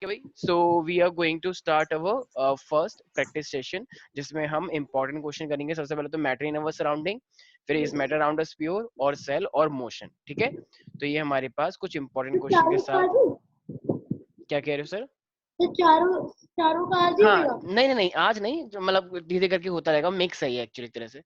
भाई, so we are going to start our first practice session, जिसमें हम important question करेंगे। सबसे पहले तो मैटर इन अवर सराउंडिंग, फिर is matter around us pure, और सेल और मोशन। ठीक है, तो ये हमारे पास कुछ इंपॉर्टेंट क्वेश्चन के साथ। क्या कह रहे हो सर? तो चारों चारों का आज ही हाँ, होएगा। नहीं नहीं नहीं, आज नहीं, जो मतलब धीरे करके होता रहेगा, मिक्स है ये एक्चुअली तरह से।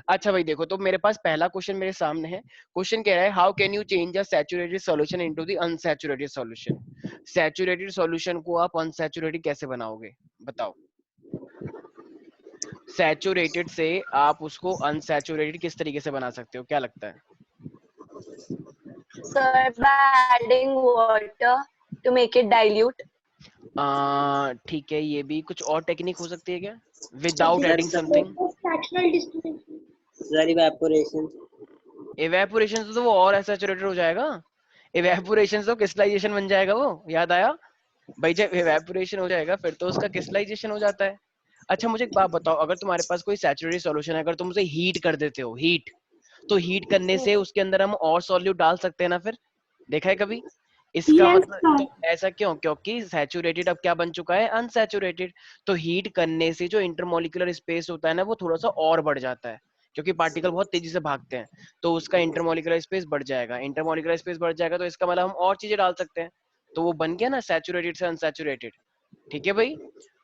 अच्छा भाई देखो, तो मेरे पास पहला क्वेश्चन मेरे सामने है। क्वेश्चन कह रहा है, how can you change a saturated solution into the unsaturated solution. Saturated solution को आप अनसैचुरेटेड कैसे बनाओगे, बताओ। सैचुरेटेड से आप उसको अनसैचुरेटेड किस तरीके से बना सकते हो, क्या लगता है? Sir, by adding water to make it dilute. ठीक है, ये भी कुछ और टेक्निक हो सकती है क्या, without adding something? Fractional distillation. Sir evaporation. Evaporation से तो वो और अनसैचुरेटेड हो जाएगा। इवेपोरेशन से तो क्रिस्टलाइजेशन बन जाएगा, वो याद आया भाई। जब इवेपोरेशन हो जाएगा फिर तो उसका क्रिस्टलाइजेशन हो जाता है। अच्छा मुझे एक बात बताओ, अगर तुम्हारे पास कोई सैचुरेटेड सॉल्यूशन है, अगर तुम उसे हीट कर देते हो, हीट, तो हीट करने से उसके अंदर हम और सॉल्यूट डाल सकते हैं ना फिर? देखा है कभी? इसका Yes, मतलब sir. तो ऐसा क्यों? क्योंकि सैचुरेटेड अब क्या बन चुका है, अनसैचुरेटेड। तो हीट करने से जो इंटरमोलिकुलर स्पेस होता है ना, वो थोड़ा सा और बढ़ जाता है, क्योंकि पार्टिकल बहुत तेजी से भागते हैं। तो उसका इंटरमोलिकुलर स्पेस बढ़ जाएगा, इंटरमोलिकुलर स्पेस बढ़ जाएगा, तो इसका मतलब हम और चीजें डाल सकते हैं। तो वो बन गया ना सैचुरेटेड से अनसैचुरेटेड। ठीक है भाई,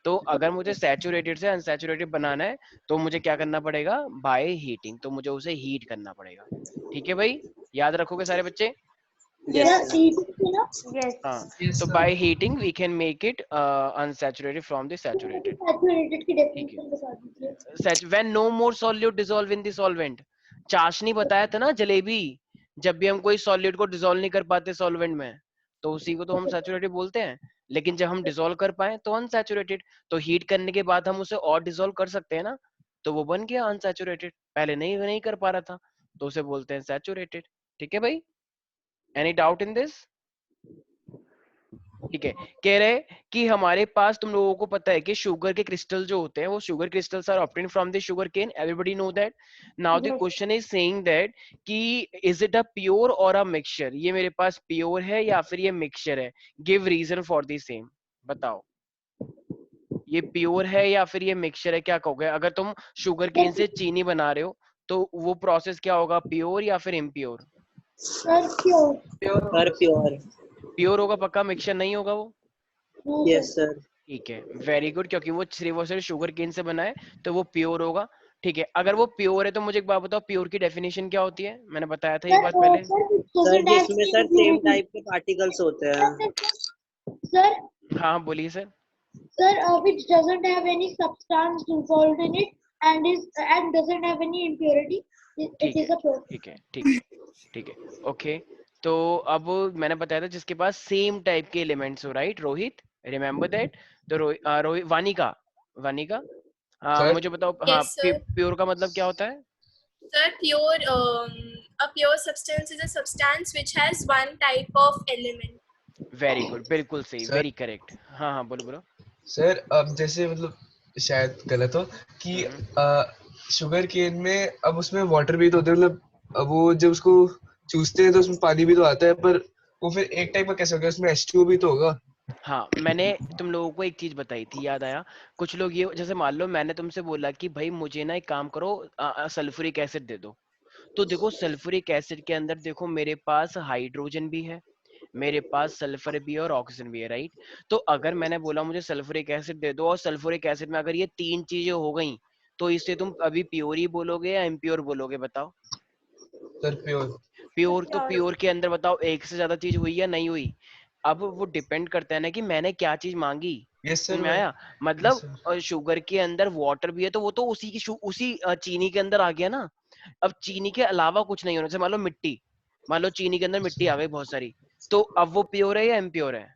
तो अगर मुझे सैचुरेटेड से अनसैचुरेटेड बनाना है तो मुझे क्या करना पड़ेगा, बाय हीटिंग। तो मुझे उसे हीट करना पड़ेगा। ठीक है भाई, याद रखोगे सारे बच्चे? Yes Yes, sir. yes. हाँ, तो by heating we can make it unsaturated from the saturated. Saturated की ठीक डेफिनेशन बता दीजिए। है, when no more solute dissolve in the solvent. चाशनी बताया था ना, जलेबी। जब भी हम कोई सॉल्यूट को डिसॉल्व नहीं कर पाते सॉल्वेंट में, तो उसी को तो हम सैचुरेटेड बोलते हैं। लेकिन जब हम डिसॉल्व कर पाए तो अनसैचुरेटेड। तो हीट करने के बाद हम उसे और डिसॉल्व कर सकते हैं ना, तो वो बन गया अनसैचुरेटेड। पहले नहीं नहीं कर पा रहा था, तो उसे बोलते हैं सैचुरेटेड। ठीक है भाई, एनी डाउट इन दिस? ठीक है, कह रहे कि हमारे पास, तुम लोगों को पता है कि शुगर के क्रिस्टल जो होते हैं, वो sugar crystals are obtained from the sugarcane, everybody know that. Now the Yes. Question is saying that कि is it a pure or a mixture. ये मेरे पास प्योर है या फिर ये मिक्सचर है, give reason for the same. बताओ, ये प्योर है या फिर ये मिक्सचर है, क्या कहोगे? अगर तुम शुगर केन से चीनी बना रहे हो तो वो प्रोसेस क्या होगा, प्योर या फिर impure? Sir, pure. Sir pure. Pure होगा पक्का, मिक्सचर नहीं होगा वो? No, yes sir. सर। ठीक है, वेरी गुड, क्योंकि वो सिर्फ शुगर केन से बना है तो वो प्योर होगा। ठीक है, अगर वो प्योर है तो मुझे एक बात बताओ, प्योर की डेफिनेशन क्या होती है? मैंने बताया था ये Sir, बात पहले। sir, which sir doesn't have जिसमें any sir same impurity. Type के पार्टिकल्स होते Sir, हैं। sir, sir, हाँ बोलिए sir. sir, which doesn't have any substance dissolved in it and doesn't have any impurity. It ठीक है is a pure. ठीक है ठीक है ठीक है, ओके। तो अब मैंने बताया था जिसके पास सेम टाइप के एलिमेंट्स हो, राइट रोहित, रिमेम्बर दैट। तो रोहित, वानिका, वानिका, हाँ सर मुझे बताओ, हाँ Yes, sir. प्योर का मतलब क्या होता है? Sir, a pure substance is a substance which has one type of element. Very good, बिल्कुल सही, सर वेरी करेक्ट। हाँ हाँ बोलो बोलो। सर अब जैसे मतलब शायद गलत हो कि शुगर केन में अब उसमें वाटर भी तो होता है, मतलब अब वो जब उसको चूसते हैं तो उसमें पानी भी तो आता है, पर वो फिर एक टाइप का कैसे हो गया, उसमें H2O भी तो होगा। हाँ, मैंने तुम लोगों को एक चीज बताई थी, याद आया? कुछ लोग ये, जैसे मान लो मैंने तुमसे बोला कि भाई मुझे ना एक काम करो, सल्फ्यूरिक एसिड दे दो। तो देखो सल्फ्यूरिक एसिड के अंदर देखो मेरे पास हाइड्रोजन भी है, मेरे पास सल्फर भी है और ऑक्सीजन भी है, राइट? तो अगर मैंने बोला मुझे सल्फ्यूरिक एसिड दे दो, और सल्फ्यूरिक एसिड में अगर ये तीन चीजें हो गई, तो इससे तुम अभी प्योर ही बोलोगे या इम्प्योर बोलोगे, बताओ? Sir pure. प्योर, तो प्योर के अंदर बताओ एक से ज्यादा चीज हुई या नहीं हुई? अब वो डिपेंड करता है ना कि मैंने क्या चीज मांगी। यस समझ सर में वो। आया? यस मतलब सर। शुगर के अंदर वाटर भी है, तो वो तो उसी चीनी के अंदर आ गया ना। अब चीनी के अलावा कुछ नहीं होना, जैसे मान लो मिट्टी, मान लो चीनी के अंदर मिट्टी आ गई बहुत सारी, तो अब वो प्योर है या इम्प्योर है?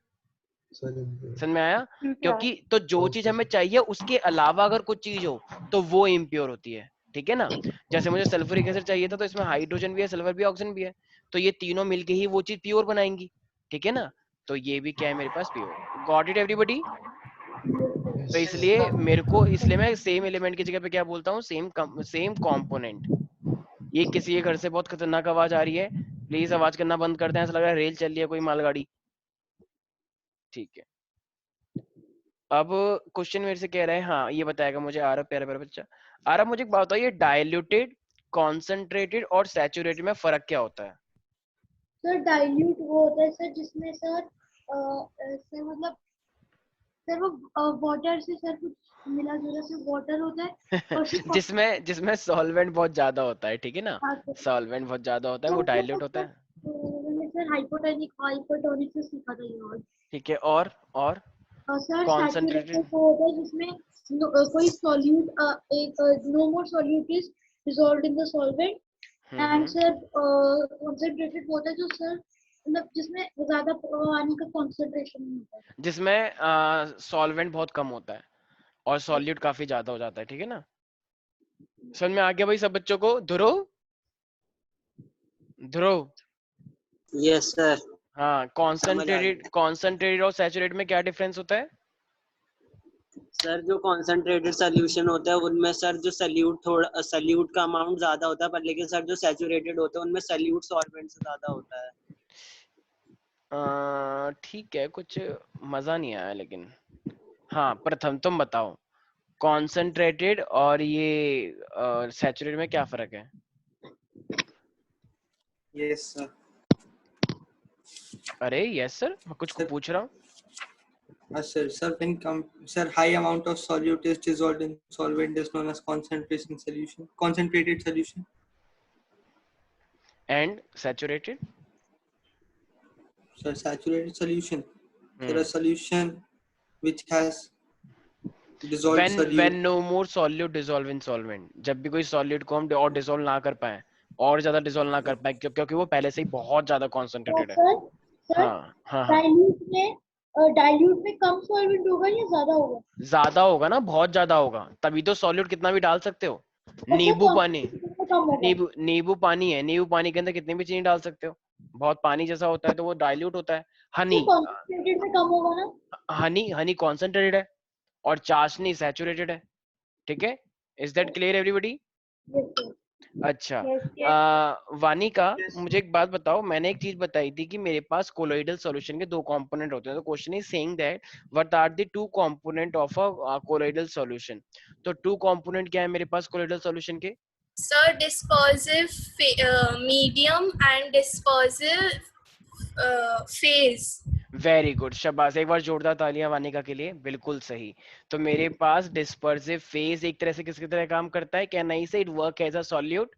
सर समझ में आया? क्योंकि तो जो चीज ओके हमें सर। चाहिए उसके अलावा अगर कुछ चीज हो तो वो इम्प्योर होती है। ठीक है ना? जैसे मुझे सल्फ्यूरिक एसिड चाहिए था, तो इसमें हाइड्रोजन भी है, सल्फर भी, ऑक्सीजन भी है, तो ये तीनों मिलके ही वो चीज प्योर बनाएंगी। ठीक है ना? तो ये भी क्या है मेरे पास, प्योर। Got it everybody? तो इसलिए मेरे को, इसलिए मैं सेम एलिमेंट की जगह पे क्या बोलता हूँ, सेम कंपोनेंट। ये किसी के घर से बहुत खतरनाक आवाज आ रही है, प्लीज आवाज करना बंद कर दें, ऐसा लग रहा है रेल चल रही है कोई मालगाड़ी। ठीक है, अब क्वेश्चन मेरे से कह रहा है, हाँ ये बताएगा मुझे आरव, प्यारा प्यारा बच्चा। आरव मुझे एक बात बताओ, ये डाइल्यूटेड, कॉन्सेंट्रेटेड और सैचुरेटेड में फर्क क्या होता है? सर डाइल्यूट वो होता है सर जिसमें सर सर मतलब सर वो वाटर से सर कुछ मिला जुला से वाटर होता है और फिर जिसमें सॉल्वेंट बहुत ज्यादा होता है, ठीक है ना, सॉल्वेंट बहुत ज्यादा होता है, वो डाइल्यूट होता है। मैंने सर हाइपोटोनिक से सीखा था ये वर्ड। ठीक है, और सर कॉन्सेंट्रेटेड? सैचुरेटेड वो होता है जिसमें कोई सॉल्यूट एक no more solute is dissolved in the solvent and sir concentrated होता है जो सर मतलब जिसमें ज्यादा पानी का कॉन्सेंट्रेशन नहीं होता है। जिसमें सॉल्वेंट बहुत कम होता है और सॉल्यूट काफी ज्यादा हो जाता है, ठीक है ना। समझ में आ गया भाई सब बच्चों को? ध्रुव, ध्रुव, यस सर। हाँ, कॉन्सेंट्रेटेड और सैचुरेटेड में क्या डिफरेंस होता है? सर जो कॉन्सेंट्रेटेड सोल्यूशन होता है उनमें सर जो सल्यूट का अमाउंट ज्यादा होता है, पर लेकिन सर जो सैचुरेटेड होता है उनमें सल्यूट सॉल्वेंट से ज्यादा होता है। ठीक है, कुछ मजा नहीं आया लेकिन। हाँ प्रथम तुम बताओ, कॉन्सेंट्रेटेड और ये सैचुरेटेड में क्या फर्क है? Yes sir. अरे यस सर, मैं कुछ को पूछ रहा हूँ। Sir, high amount of solute is dissolved in solvent is known as concentrated solution. And saturated? Sir, saturated solution. Sir, a solution which has dissolved solute. when no more solute dissolve in solvent, जब भी कोई solute को हम और dissolve ना कर पाए, और ज्यादा डिसॉल्व ना कर पाए, क्योंकि वो पहले से ही बहुत ज्यादा कॉन्सेंट्रेटेड है। सर हाँ हाँ, डाइल्यूट में कम सॉल्वेंट होगा या ज्यादा होगा? ज्यादा होगा ना, बहुत ज्यादा होगा, तभी तो सॉल्यूट कितना भी डाल सकते हो। नींबू पानी, नींबू पानी है, नींबू पानी के अंदर कितनी भी चीनी डाल सकते हो, बहुत पानी जैसा होता है तो वो डाइल्यूट होता है। हनी, कॉन्सेंट्रेटेड में कम होगा ना? हनी कॉन्सेंट्रेटेड है और चाशनी सैचुरेटेड है, ठीक है। Is that clear everybody? अच्छा, वानिका मुझे एक बात बताओ, मैंने एक चीज बताई थी कि मेरे पास कोलोइडल सॉल्यूशन के दो कंपोनेंट होते हैं, तो question is saying that what are the two component of a colloidal solution. तो टू कंपोनेंट क्या है मेरे पास कोलोइडल सॉल्यूशन के? Sir, dispersive medium and dispersive phase. Very good, शाबाश, एक बार जोरदार तालियां वानिका के लिए, बिल्कुल सही। तो मेरे पास डिस्पर्सिव फेज एक तरह से किसकी तरह काम करता है, क्या नहीं से? It work as a solute,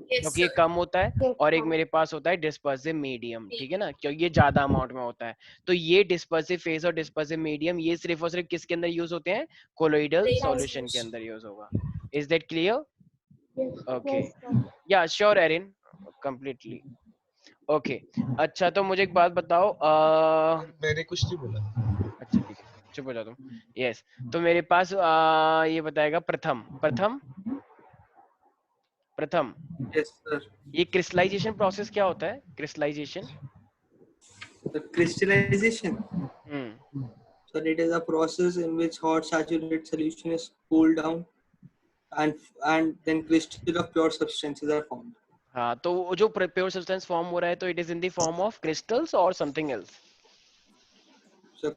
Yes, क्योंकि ये sir. कम होता है, और एक मेरे पास होता है डिस्पर्सिव मीडियम, ठीक है ना, क्योंकि ये ज्यादा अमाउंट में होता है। तो ये डिस्पर्सिव फेज और डिस्पर्सिव मीडियम ये सिर्फ और सिर्फ किसके अंदर यूज होते हैं? कोलोइडल सॉल्यूशन के अंदर यूज होगा। Is that clear? ओके, या श्योर एरिन, कंप्लीटली ओके। अच्छा तो मुझे एक बात बताओ, मैंने कुछ नहीं बोला। अच्छा ठीक है, चुप हो जाओ तुम। यस, तो मेरे पास ये बताएगा प्रथम, प्रथम Yes, sir. ये क्रिस्टलाइजेशन प्रोसेस क्या होता है? Crystallization? The crystallization. Hmm, So it is a process in which hot saturated solution is cooled down and then crystal of pure substances are formed. हाँ, तो वो जो प्योर सब्सटेंस फॉर्म हो रहा है, तो it is in the form of crystals और something else? So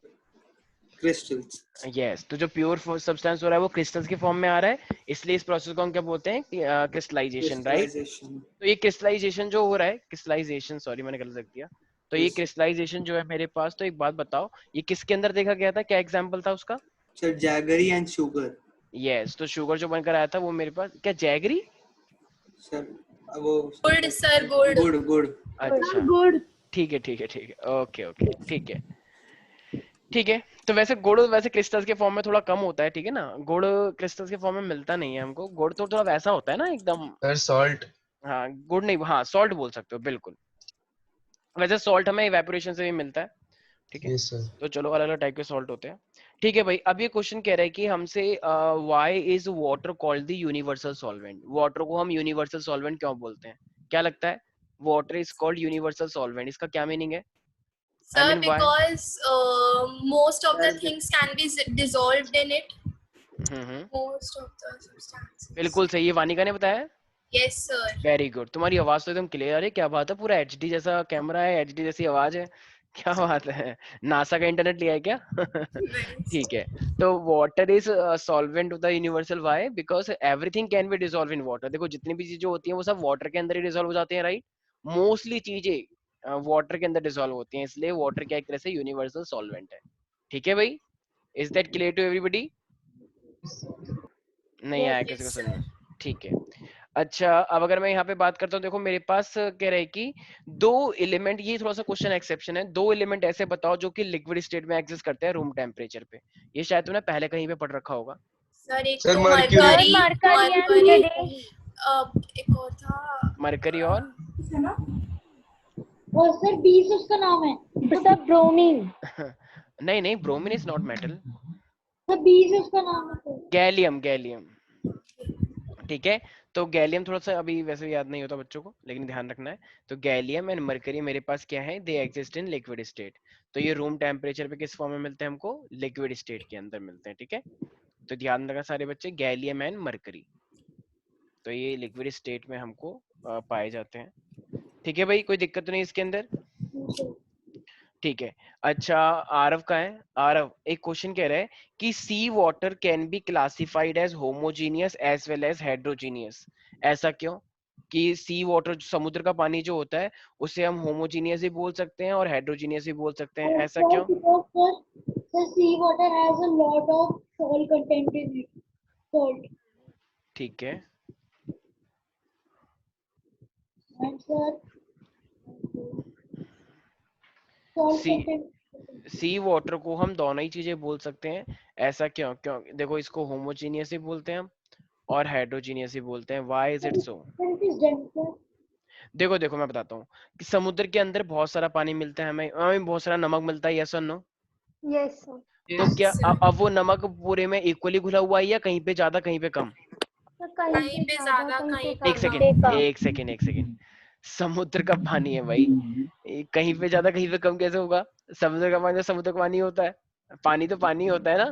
crystals. Yes, तो जो प्योर सब्सटेंस हो रहा है वो क्रिस्टल्स के फॉर्म में आ रहा है, इसलिए इस प्रोसेस को हम क्या बोलते हैं? Crystallization, right? Crystallization. तो ये क्रिस्टलाइजेशन जो हो रहा है, क्रिस्टलाइजेशन, सॉरी मैंने गलत रख दिया, तो ये Yes. क्रिस्टलाइजेशन जो है मेरे पास, तो एक बात बताओ, ये किसके अंदर देखा गया था, क्या एग्जांपल था उसका? Sir, jaggery and sugar. Yes, तो शुगर जो बनकर आया था वो मेरे पास, क्या जैगरी? Sir, वो Good, sir, good. good. अच्छा, गुड। ठीक है, ओके, ठीक है, ठीक है। तो वैसे गुड़ वैसे क्रिस्टल्स के फॉर्म में थोड़ा कम होता है, ठीक है ना, गुड़ क्रिस्टल्स के फॉर्म में मिलता नहीं है हमको, गुड़ तो थोड़ा वैसा होता है ना एकदम। Sir salt. हाँ, गुड़ नहीं, हाँ सॉल्ट बोल सकते हो, बिल्कुल। वैसे सॉल्ट हमें इवेपोरेशन से भी मिलता है, ठीक है। Yes sir. तो चलो, अलग अलग टाइप के सॉल्ट होते हैं, ठीक है भाई। अब ये क्वेश्चन कह रहा है कि हमसे why is water called the universal solvent? Water को हम यूनिवर्सल सॉल्वेंट क्यों बोलते हैं, क्या लगता है? Water is called universal solvent, इसका क्या मीनिंग है? Sir, I mean, why? because most of the things can be dissolved in it. Most of the substances. बिल्कुल सही है, वानिका ने बताया। Yes, sir. वेरी गुड, तुम्हारी आवाज तो एकदम क्लियर है, क्या बात है, पूरा एचडी जैसा कैमरा है, एचडी जैसी आवाज है, क्या बात है, नासा का इंटरनेट लिया है क्या? Nice. ठीक है, तो water is solvent of the universal, why? Because everything can be dissolve in water. देखो जितनी भी चीजें होती हैं वो सब वाटर के अंदर ही डिसॉल्व हो जाती हैं, राइट? मोस्टली चीजें वाटर के अंदर डिसॉल्व होती हैं, इसलिए वाटर क्या एक तरह से यूनिवर्सल सॉल्वेंट है। ठीक है भाई, is that clear to everybody? नहीं आया किसी को Yes, समझ sir. में? ठीक है। अच्छा, अब अगर मैं यहाँ पे बात करता हूँ, देखो मेरे पास कह रहे हैं कि दो एलिमेंट, ये थोड़ा सा क्वेश्चन एक्सेप्शन है, दो एलिमेंट ऐसे बताओ जो कि लिक्विड स्टेट में एग्जिस्ट करते हैं रूम टेम्परेचर पे। ये शायद तुमने पहले कहीं पे पढ़ रखा होगा। सर एक सर तो mercury. Mercury, mercury and mercury, lead. एक और था मरकरी और और सर बीस उसका नाम है। Sir bromine. नहीं नहीं, bromine is not metal. Sir बीस उसका नाम है सर। Gallium, gallium. ठीक है, तो गैलियम थोड़ा सा अभी वैसे याद नहीं होता बच्चों को, लेकिन ध्यान रखना है। तो गैलियम एंड मरकरी मेरे पास क्या है, they exist in liquid state. तो ये रूम टेम्परेचर पे किस फॉर्म में मिलते हैं हमको? लिक्विड स्टेट के अंदर मिलते हैं। ठीक है, तो ध्यान रखना सारे बच्चे, गैलियम एंड मरकरी, तो ये लिक्विड स्टेट में हमको पाए जाते हैं। ठीक है भाई, कोई दिक्कत तो नहीं इसके अंदर? ठीक है। अच्छा, आरव का है। आरव, एक क्वेश्चन कह रहा है कि sea water can be classified as homogeneous as well as heterogeneous. ऐसा क्यों? कि सी वाटर, समुद्र का पानी जो होता है, उसे हम होमोजीनियस भी बोल सकते हैं और हेड्रोजीनियस भी बोल सकते हैं, ऐसा क्यों? Sir, sea water has a lot of salt content in it. Salt. ठीक है, And sir, salt सी content. सी वाटर को हम दोनों ही चीजें बोल सकते हैं, ऐसा क्यों? क्यों? देखो, इसको होमोजीनियस ही बोलते हैं हम और हेड्रोजीनियस ही बोलते हैं। Why is it so? Sir, it is denser. देखो देखो, मैं बताता हूँ कि समुद्र के अंदर बहुत सारा पानी मिलता है, हमें हमें बहुत सारा नमक मिलता है, यस और नो? Yes sir. तो क्या sir. अब वो नमक पूरे में इक्वली घुला हुआ है या कहीं पे ज्यादा कहीं पे कम? कहीं पे ज्यादा, कहीं पे एक सेकेंड, एक सेकेंड, एक सेकेंड। समुद्र का पानी है भाई, कहीं पे ज्यादा कहीं पे कम कैसे होगा? समुद्र का पानी तो समुद्र का पानी होता है, पानी तो पानी होता है ना।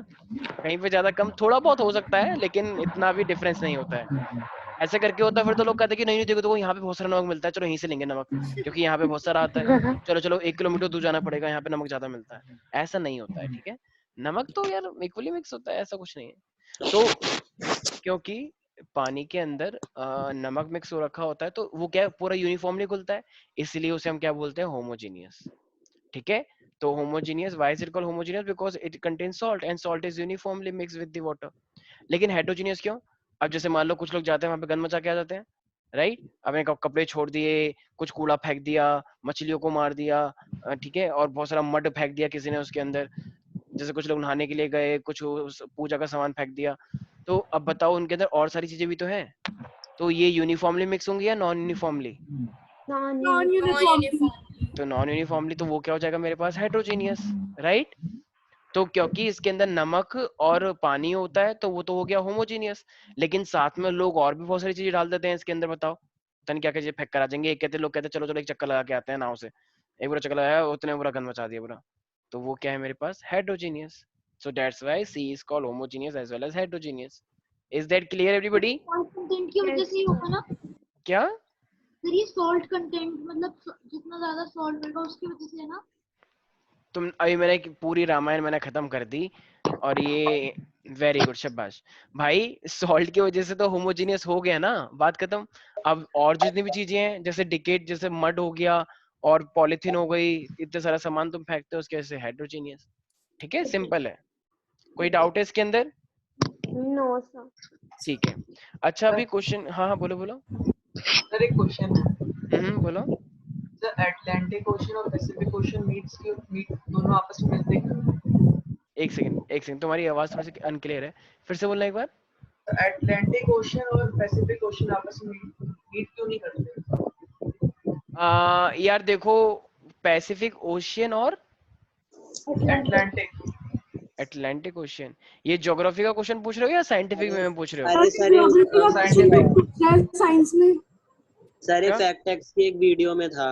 कहीं पे ज्यादा कम थोड़ा बहुत हो सकता है, लेकिन इतना भी डिफरेंस नहीं होता है। ऐसे करके होता है फिर तो लोग कहते हैं कि नहीं नहीं, देखो देखो यहाँ पे बहुत सारा नमक मिलता है, चलो यहीं से लेंगे नमक, क्योंकि यहाँ पे बहुत सारा आता है, चलो चलो 1 किलोमीटर दूर जाना पड़ेगा, यहाँ पे नमक ज्यादा मिलता है। ऐसा नहीं होता है, ठीक है? नमक तो यार इक्वली मिक्स होता है, ऐसा कुछ नहीं है। तो क्योंकि पानी के अंदर नमक मिक्स हो रखा होता है, तो वो क्या है, पूरा यूनिफॉर्मली घुलता है, इसलिए उसे हम क्या बोलते हैं? होमोजीनियस। ठीक है, तो homogeneous, why is it called homogeneous? Because it contains salt and salt is uniformly mix with the water. लेकिन हेटेरोजीनियस क्यों? अब जैसे मान लो कुछ लोग जाते हैं वहां पे गन मचा के आ जाते हैं, राइट? अपने कपड़े छोड़ दिए, कुछ कूड़ा फेंक दिया, मछलियों को मार दिया, ठीक है, और बहुत सारा मड फेंक दिया किसी ने उसके अंदर। जैसे कुछ लोग नहाने के लिए गए, कुछ पूजा का सामान फेंक दिया, तो अब बताओ उनके अंदर और सारी चीजें भी तो है, तो ये यूनिफॉर्मली मिक्स होंगी या नॉन यूनिफॉर्मली? Non-uniform. तो नॉन यूनिफॉर्मली, तो वो क्या हो जाएगा मेरे पास? Heterogeneous, right? तो क्योंकि इसके अंदर नमक और पानी होता है, तो वो तो हो गया होमोजीनियस, लेकिन साथ में लोग और भी बहुत सारी चीजें डाल देते हैं इसके अंदर। बताओ पता नहीं क्या क्या चीजें फेंक कर आ जाएंगे। एक कहते, लोग कहते चलो चलो एक चक्कर लगा के आते हैं नाव से, एक पूरा चक्कर लगाया, उतने पूरा गंद मचा दिया पूरा, तो वो क्या है मेरे पास? Heterogeneous. So that's why sea is called homogeneous as well as heterogeneous. Is that clear everybody? Salt content की वजह से ही होगा ना। क्या? सर ये salt content मतलब जितना ज्यादा salt मिलेगा उसकी वजह से है ना। तुम अभी, मैंने पूरी रामायण मैंने खत्म कर दी, और ये वेरी गुड, शाबाश भाई। सॉल्ट की वजह से तो होमोजीनियस हो गया ना, बात खत्म। अब और जितनी भी चीजें हैं, जैसे डिकेट, जैसे मड हो गया और पॉलिथीन हो गई, इतने सारा सामान तुम फेंकते हो, उसके वजह से हेटेरोजीनियस। ठीक है, सिंपल है। कोई डाउट है इसके अंदर? No sir. ठीक है। अच्छा, अभी क्वेश्चन, हाँ हाँ, बोलो बोलो। सर एक क्वेश्चन है बोलो। सर, अटलांटिक ओशन और पैसिफिक ओशन मीट दोनों आपस में मिलते हैं? एक सेकंड, एक सेकंड, तुम्हारी आवाज थोड़ी सी अनक्लियर है, फिर से बोलना एक बार। अटलांटिक ओशन और पैसिफिक ओशन आपस में मीट क्यों नहीं करते? यार देखो, पैसिफिक ओशियन और अटलांटिक अटलांटिक ओशियन, ये ज्योग्राफी का क्वेश्चन पूछ रहे हो या साइंटिफिक में पूछ रहे हो? अरे सर ये साइंटिफिक साइंस में सर ये क्या? फैक्ट एक्स की एक वीडियो में था।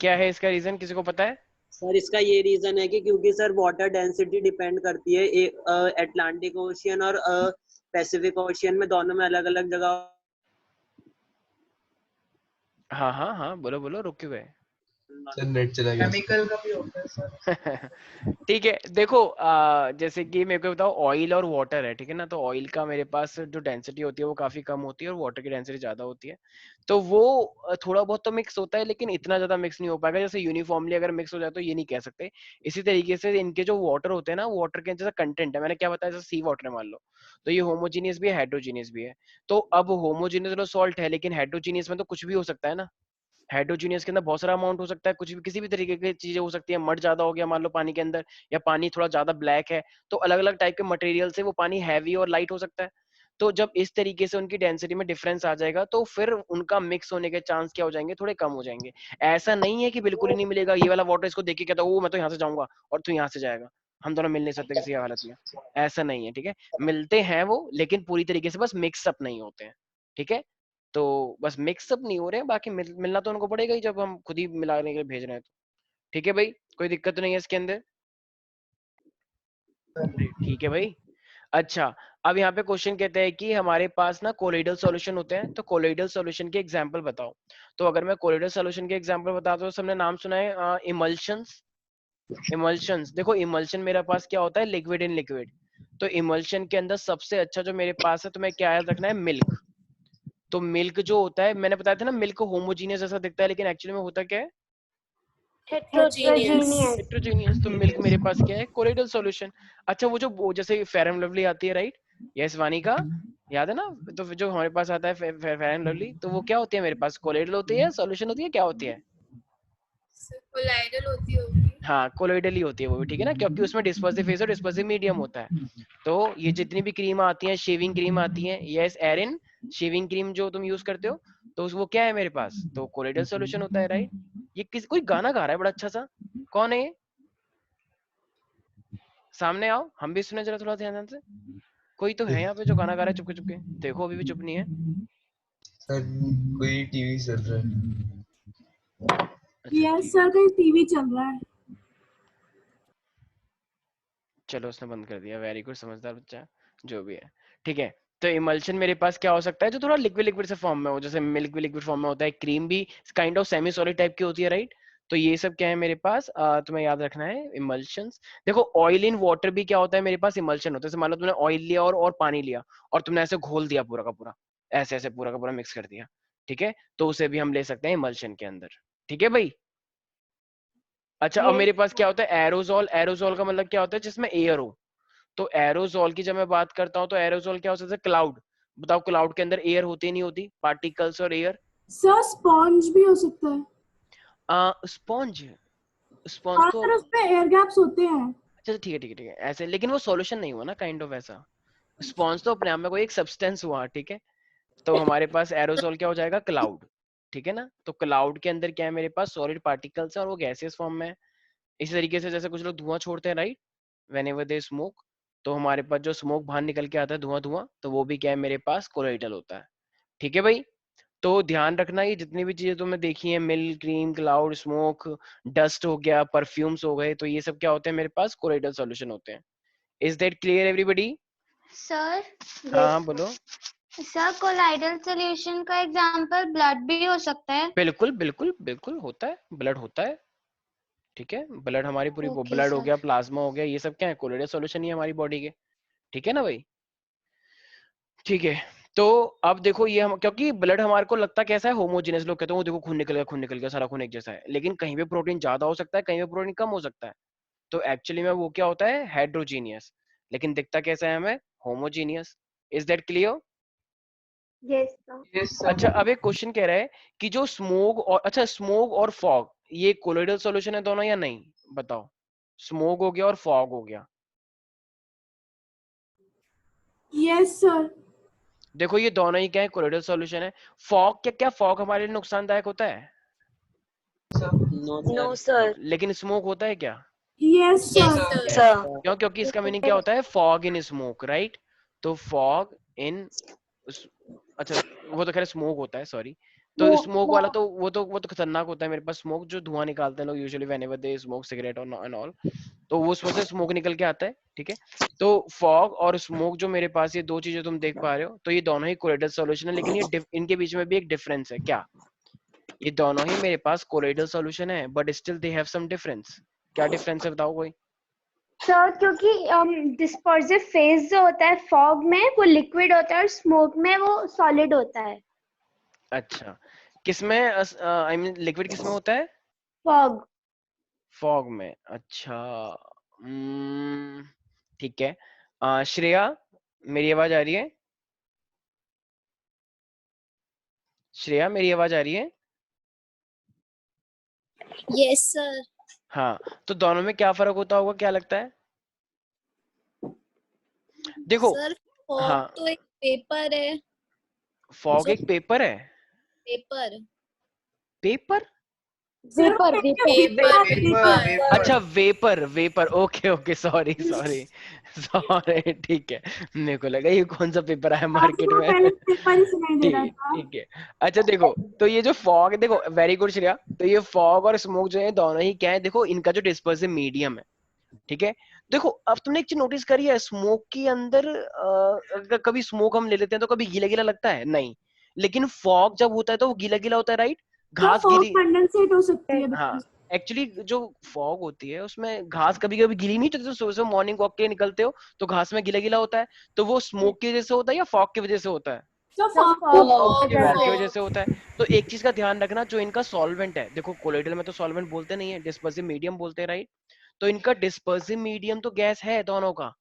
क्या है इसका रीजन, किसी को पता है? सर इसका ये रीजन है कि क्योंकि सर वाटर डेंसिटी डिपेंड करती है अटलांटिक ओशियन और पैसिफिक ओशियन में, दोनों में अलग अलग जगह। हाँ हाँ हाँ, बोलो बोलो, रुक क्यों गए? सर नेट चला गया। केमिकल का भी होता है सर। ठीक है, देखो जैसे कि मेरे को बताओ ऑयल और वाटर है, ठीक है ना, तो ऑयल का मेरे पास जो डेंसिटी होती है वो काफी कम होती है और वाटर की डेंसिटी ज्यादा होती है, तो वो थोड़ा बहुत तो मिक्स होता है लेकिन इतना ज्यादा मिक्स नहीं हो पाएगा जैसे यूनिफॉर्मली अगर मिक्स हो जाए तो ये नहीं कह सकते। इसी तरीके से इनके जो वाटर होते हैं ना, वाटर के जैसा कंटेंट है, मैंने क्या बताया, जैसे सी वाटर है मान लो, तो ये होमोजीनियस भी है हेट्रोजीनियस भी है। तो अब होमोजीनियस सॉल्ट है लेकिन हेट्रोजीनियस में तो कुछ भी हो सकता है ना, हेट्रोजीनियस के अंदर बहुत सारा अमाउंट हो सकता है, कुछ भी किसी भी तरीके की चीजें हो सकती है, मड ज्यादा हो गया मान लो पानी के अंदर, या पानी थोड़ा ज्यादा ब्लैक है, तो अलग अलग टाइप के मटेरियल से वो पानी हैवी और लाइट हो सकता है। तो जब इस तरीके से उनकी डेंसिटी में डिफरेंस आ जाएगा तो फिर उनका मिक्स होने के चांस क्या हो जाएंगे, थोड़े कम हो जाएंगे। ऐसा नहीं है कि बिल्कुल ही नहीं मिलेगा, ये वाला वाटर इसको देख के कहता है ओ मैं तो यहाँ से जाऊंगा और तू यहाँ से जाएगा, हम दोनों मिल नहीं सकते किसी हालत में, ऐसा नहीं है, ठीक है। मिलते हैं वो लेकिन पूरी तरीके से बस मिक्सअप नहीं होते हैं, ठीक है। तो बस मिक्सअप नहीं हो रहे हैं, बाकी मिलना तो उनको पड़ेगा ही जब हम खुद ही मिलाने के लिए भेज रहे हैं तो, ठीक है भाई, कोई दिक्कत तो नहीं है इसके अंदर, ठीक है भाई। अच्छा, अब यहाँ पे क्वेश्चन कहते हैं कि हमारे पास ना कोलोइडल सॉल्यूशन होते हैं, तो कोलोइडल सॉल्यूशन के एग्जांपल बताओ। तो अगर मैं कोलोइडल सॉल्यूशन के एग्जांपल बताता हूँ, सबने नाम सुना है इमल्शंस। इमल्शंस, देखो इमल्शन मेरे पास क्या होता है, लिक्विड इन लिक्विड। तो इमल्शन के अंदर सबसे अच्छा जो मेरे पास है, तो मैं क्या याद रखना है, मिल्क। तो मिल्क जो होता है, मैंने बताया था ना मिल्क होमोजीनियस जैसा दिखता है लेकिन एक्चुअली में होता क्या है, Heterogeneous. हेट्रोजीनियस। तो मिल्क मेरे पास क्या है, कोलोइडल सॉल्यूशन। अच्छा, वो जैसे फेयर एंड लवली आती है, राइट, यस वानी का याद है ना, तो जो हमारे पास आता है फेयर एंड लवली, तो वो क्या होती है मेरे पास, कोलोइडल होती है, सॉल्यूशन होती है, क्या होती है, कोलाइडल होती होगी। हाँ कोलोइडल ही होती है वो भी, ठीक है ना, क्योंकि उसमें डिस्पर्सिव फेज और डिस्पर्सिव मीडियम होता है। तो ये जितनी भी क्रीम आती है, शेविंग क्रीम आती है, यस एरिन, शेविंग क्रीम जो तुम यूज करते हो, तो वो क्या है मेरे पास, तो कोलोइडल सॉल्यूशन होता है, राइट। ये कोई गाना गा रहा है बड़ा अच्छा सा, कौन है ये, सामने आओ, हम भी सुने जरा थोड़ा ध्यान से। कोई तो है यहाँ पे जो गाना गा रहा है चुपके चुपके, देखो अभी भी चुप नहीं है। सर कोई टीवी चल रहा है। अच्छा, यस सर, कहीं टीवी चल रहा है। चलो उसने बंद कर दिया, वेरी गुड, समझदार बच्चा जो भी है, ठीक है। तो इमल्शन मेरे पास क्या हो सकता है, जो थोड़ा लिक्विड लिक्विड से फॉर्म में हो, जैसे मिल्क भी लिक्विड फॉर्म में होता है, क्रीम भी kind of semi solid type की होती है, राइट। तो ये सब क्या है मेरे पास, तुम्हें याद रखना है इमल्शंस। देखो ऑयल इन वाटर भी क्या होता है मेरे पास, इमल्शन होता है। जैसे मान लो तुमने ऑयल लिया और पानी लिया और तुमने ऐसे घोल दिया पूरा का पूरा, ऐसे ऐसे पूरा का पूरा मिक्स कर दिया, ठीक है, तो उसे भी हम ले सकते हैं इमल्शन के अंदर, ठीक है भाई। अच्छा, अब मेरे पास क्या होता है, एरोजोल। एरोजोल का मतलब क्या होता है, जिसमें एयर हो। तो एरोजोल की जब मैं बात करता हूँ तो एरोजोल क्या हो सकता है, क्लाउड। बताओ क्लाउड के अंदर एयर होती नहीं होती, पार्टिकल्स और एयर। सर स्पॉन्ज भी हो सकता है। स्पॉन्ज, स्पॉन्ज हाँ तो सर, उसमें एयर गैप्स होते हैं। अच्छा ठीक है ठीक है ठीक है, ऐसे, लेकिन वो सॉल्यूशन नहीं हुआ ना, काइंड ऑफ ऐसा। स्पॉन्ज तो अपने आप में कोई एक सब्सटेंस हुआ, ठीक है। तो हमारे पास एरोसोल क्या हो जाएगा, क्लाउड, ठीक है ना। तो क्लाउड के अंदर क्या है मेरे पास, सॉलिड पार्टिकल्स है और वो गैसियस फॉर्म में है। इसी तरीके से जैसे कुछ लोग धुआं छोड़ते हैं, राइट, व्हेनेवर दे स्मोक, तो हमारे पास जो स्मोक बाहर निकल के आता है धुआं धुआं, तो वो भी क्या है मेरे पास, कोलोइडल होता है, ठीक है भाई। तो ध्यान रखना, ये जितनी भी चीजें तुमने देखी है, milk, cream, cloud, smoke, dust हो गया, परफ्यूम्स हो गए, तो ये सब क्या होते हैं मेरे पास, कोलोइडल सॉल्यूशन होते हैं। Is that clear everybody? Sir हाँ बोलो। सर, कोलाइडल सॉल्यूशन का एग्जांपल ब्लड भी हो सकता है। बिल्कुल बिल्कुल बिल्कुल होता है, ब्लड होता है, ठीक है। ब्लड हमारी पूरी, ओके ब्लड हो सर। गया, प्लाज्मा हो गया, ये सब क्या है, कोलोइडल सॉल्यूशन ही है हमारी बॉडी के, ठीक है ना भाई। ठीक है, तो अब देखो ये हम, क्योंकि ब्लड हमारे को लगता कैसा है, होमोजेनियस, लोग कहते हैं वो देखो खून निकल गया, खून निकल गया, सारा खून एक जैसा है, लेकिन कहीं पे प्रोटीन ज्यादा हो सकता है, कहीं पे प्रोटीन कम हो सकता है। तो एक्चुअली में वो क्या होता है, हेड्रोजीनियस, लेकिन दिखता कैसा है हमें, homogeneous. Is that clear? Yes, sir. Yes अच्छा, सर। अब एक क्वेश्चन कह रहा है कि जो स्मोक और, अच्छा स्मोक और फॉग, ये कोलोइडल सॉल्यूशन है दोनों या नहीं, बताओ। स्मोक हो गया और फॉग हो गया, यस सर। देखो ये दोनों ही क्या है, कोलोइडल सॉल्यूशन है। फॉग क्या, क्या फॉग हमारे लिए नुकसानदायक होता है? No No, sir. sir. लेकिन स्मोक होता है क्या? Yes Yes, sir. sir. Sir. क्यों? क्योंकि इसका मीनिंग क्या होता है, फॉग इन स्मोक, राइट। तो फॉग इन, अच्छा वो तो खैर स्मोक होता है, सॉरी। तो स्मोक वाला तो वो तो खतरनाक होता है मेरे पास, स्मोक जो धुआं निकालते हैं लोग usually whenever they smoke cigarette और एंड ऑल, तो वो उसमें से स्मोक निकल के आता है, ठीक है। तो फॉग और स्मोक जो मेरे पास, ये दो चीजें तुम देख पा रहे हो, तो ये दोनों ही कोलोइडल सॉल्यूशन है, लेकिन ये इनके बीच में भी एक डिफरेंस है, क्या? ये दोनों ही मेरे पास कोलोइडल सॉल्यूशन है, but still they have some difference. क्या डिफरेंस है बताओ कोई? सर क्योंकि डिस्पर्सिव फेज जो होता है फॉग में वो लिक्विड होता है और स्मोक में वो सॉलिड होता है। अच्छा, किसमें आई मीन लिक्विड किसमें होता है? फॉग। फॉग में। अच्छा, ठीक है। श्रेया, मेरी आवाज आ रही है? श्रेया, मेरी आवाज आ रही है? Yes sir. हाँ, तो दोनों में क्या फर्क होता होगा, क्या लगता है? देखो, सर फॉग हाँ, तो एक पेपर है। फॉग जो एक पेपर है। Paper paper? वेपर वेपर अच्छा, vapour, vapour, okay okay, sorry sorry sorry, ठीक है, मेरे को लगा ये कौन सा पेपर आया मार्केट में। पेपर ही सुनाई दे रहा ठीक था। ठीक है। अच्छा देखो, तो ये जो फॉग है, देखो वेरी गुड श्रेया, तो ये फॉग और स्मोक जो है दोनों ही क्या है, देखो इनका जो डिस्पर्सिव मीडियम है, ठीक है। देखो अब तुमने एक चीज नोटिस करी है, स्मोक के अंदर कभी स्मोक हम ले लेते हैं तो कभी गीला गीला लगता है नहीं, लेकिन फॉग जब होता है तो वो गीला गीला होता है, राइट? तो घास फॉग गीली, कंडेंसेट हो सकती है हाँ, बिल्कुल। एक्चुअली जो फॉग होती है उसमें घास कभी कभी गीली नहीं होती, तो सुबह सुबह मॉर्निंग वॉक के लिए निकलते हो तो घास में गीला गीला होता है, तो वो स्मोक की वजह से होता है या फॉग की वजह से होता है? तो तो फॉग फॉग फॉग की फॉग। वजह से होता है। तो एक चीज का ध्यान रखना, जो इनका सॉल्वेंट है, देखो कोलोइडल में तो सॉल्वेंट बोलते नहीं है, डिस्पर्सिव मीडियम बोलते हैं, राइट? तो इनका डिस्पर्सिव मीडियम तो गैस है दोनों का,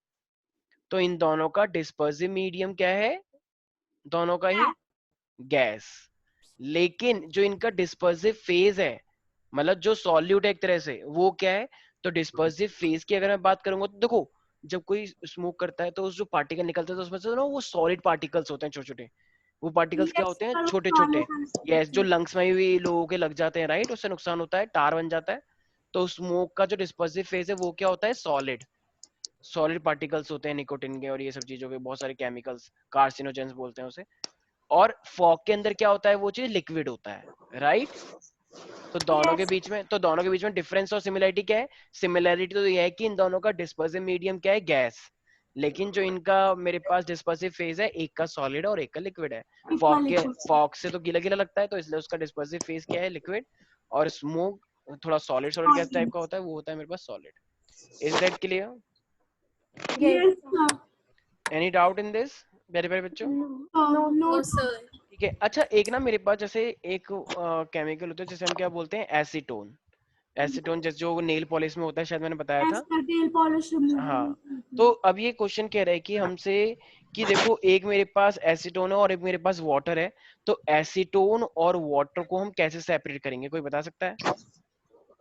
तो इन दोनों का डिस्पर्सिव मीडियम क्या है, दोनों का ही गैस। लेकिन जो इनका डिस्पर्सिव फेज है, मतलब जो सॉल्यूट है एक तरह से, वो क्या है, तो डिस्पर्सिव फेज की अगर मैं बात करूंगा तो देखो, जब कोई स्मोक करता है तो उस जो पार्टिकल निकलते हैं तो उसमें से ना वो सॉलिड पार्टिकल्स होते हैं, छोटे छोटे। वो पार्टिकल्स क्या यस होते हैं, सर, वो छोटे काले छोटे। काले से यस, होते जो हैं। लंग्स में भी लोगों के लग जाते हैं, राइट? उससे नुकसान होता है, टार बन जाता है। तो स्मोक का जो डिस्पर्सिव फेज है वो क्या होता है, सॉलिड। सॉलिड पार्टिकल्स होते हैं निकोटिन के और ये सब चीजों के, बहुत सारे केमिकल्स, कार्सिनोजेंस बोलते हैं उसे। और फॉग के अंदर क्या होता है, वो चीज लिक्विड होता है, राइट? तो दोनों के बीच में डिफरेंस और सिमिलरिटी क्या है? सिमिलरिटी तो ये है कि इन दोनों का डिस्पर्सिव मीडियम क्या है, गैस। लेकिन जो इनका मेरे पास डिस्पर्सिव फेज है, एक का सॉलिड और एक का लिक्विड है। फॉग से तो गीला गीला लगता है, तो इसलिए उसका डिस्पर्सिव फेज क्या है, लिक्विड। और स्मोक थोड़ा सॉलिड सॉलिड गैस टाइप का होता है, वो होता है मेरे पास solid. Is that clear? Yes sir. Any doubt in this मेरे प्यारे बच्चों? No no sir. ठीक है। अच्छा, एक ना मेरे पास जैसे एक केमिकल होता है जिसे हम क्या बोलते हैं, एसीटोन। एसीटोन जैसे जो नेल पॉलिश में होता है, शायद मैंने बताया था। नेल पॉलिश हाँ, रिमूवर। तो अब ये क्वेश्चन कह रहा है कि हमसे, कि देखो एक मेरे पास एसीटोन है और एक मेरे पास वाटर है, तो एसीटोन और वाटर को हम कैसे सेपरेट करेंगे, कोई बता सकता है?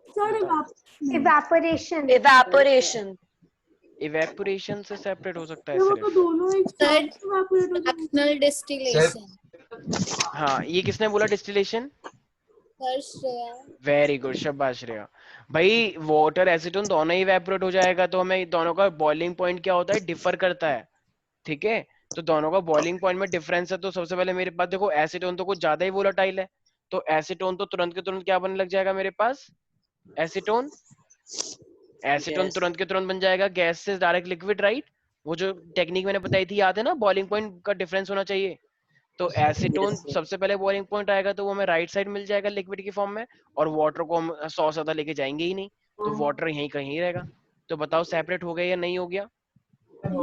सर बताओ। इवेपोरेशन। Evaporation. इवेपोरेशन से सेपरेट हो सकता है वो तो सिर्फ? दोनों एक सर साथ इवेपोरेट हो जाएंगे। Fractional sir distillation. हाँ, ये किसने बोला distillation? Sir Shreya. Very good, शाबाश श्रेया। भाई वाटर एसीटोन दोनों ही इवेपोरेट हो जाएगा, तो हमें दोनों का बॉइलिंग पॉइंट क्या होता है, डिफर करता है, ठीक है? तो दोनों का बॉइलिंग पॉइंट में डिफरेंस है। तो सबसे पहले मेरे पास देखो, एसीटोन तो कुछ ज्यादा ही वोलेटाइल है, तो एसीटोन तो तुरंत के तुरंत क्या बनने लग जाएगा मेरे पास, एसीटोन। Acetone gas. तुरंत के तुरंत बन जाएगा गैस से डायरेक्ट लिक्विड, राइट? वो जो टेक्निक मैंने बताई थी, याद है ना, बॉइलिंग पॉइंट का डिफरेंस होना चाहिए। तो एसीटोन यस सबसे पहले बॉइलिंग पॉइंट आएगा, तो वो हमें राइट साइड मिल जाएगा लिक्विड की फॉर्म में, और वाटर को हम 100 ज्यादा लेके जाएंगे ही नहीं, तो वाटर यहीं कहीं रहेगा। तो बताओ सेपरेट हो गया या नहीं हो गया?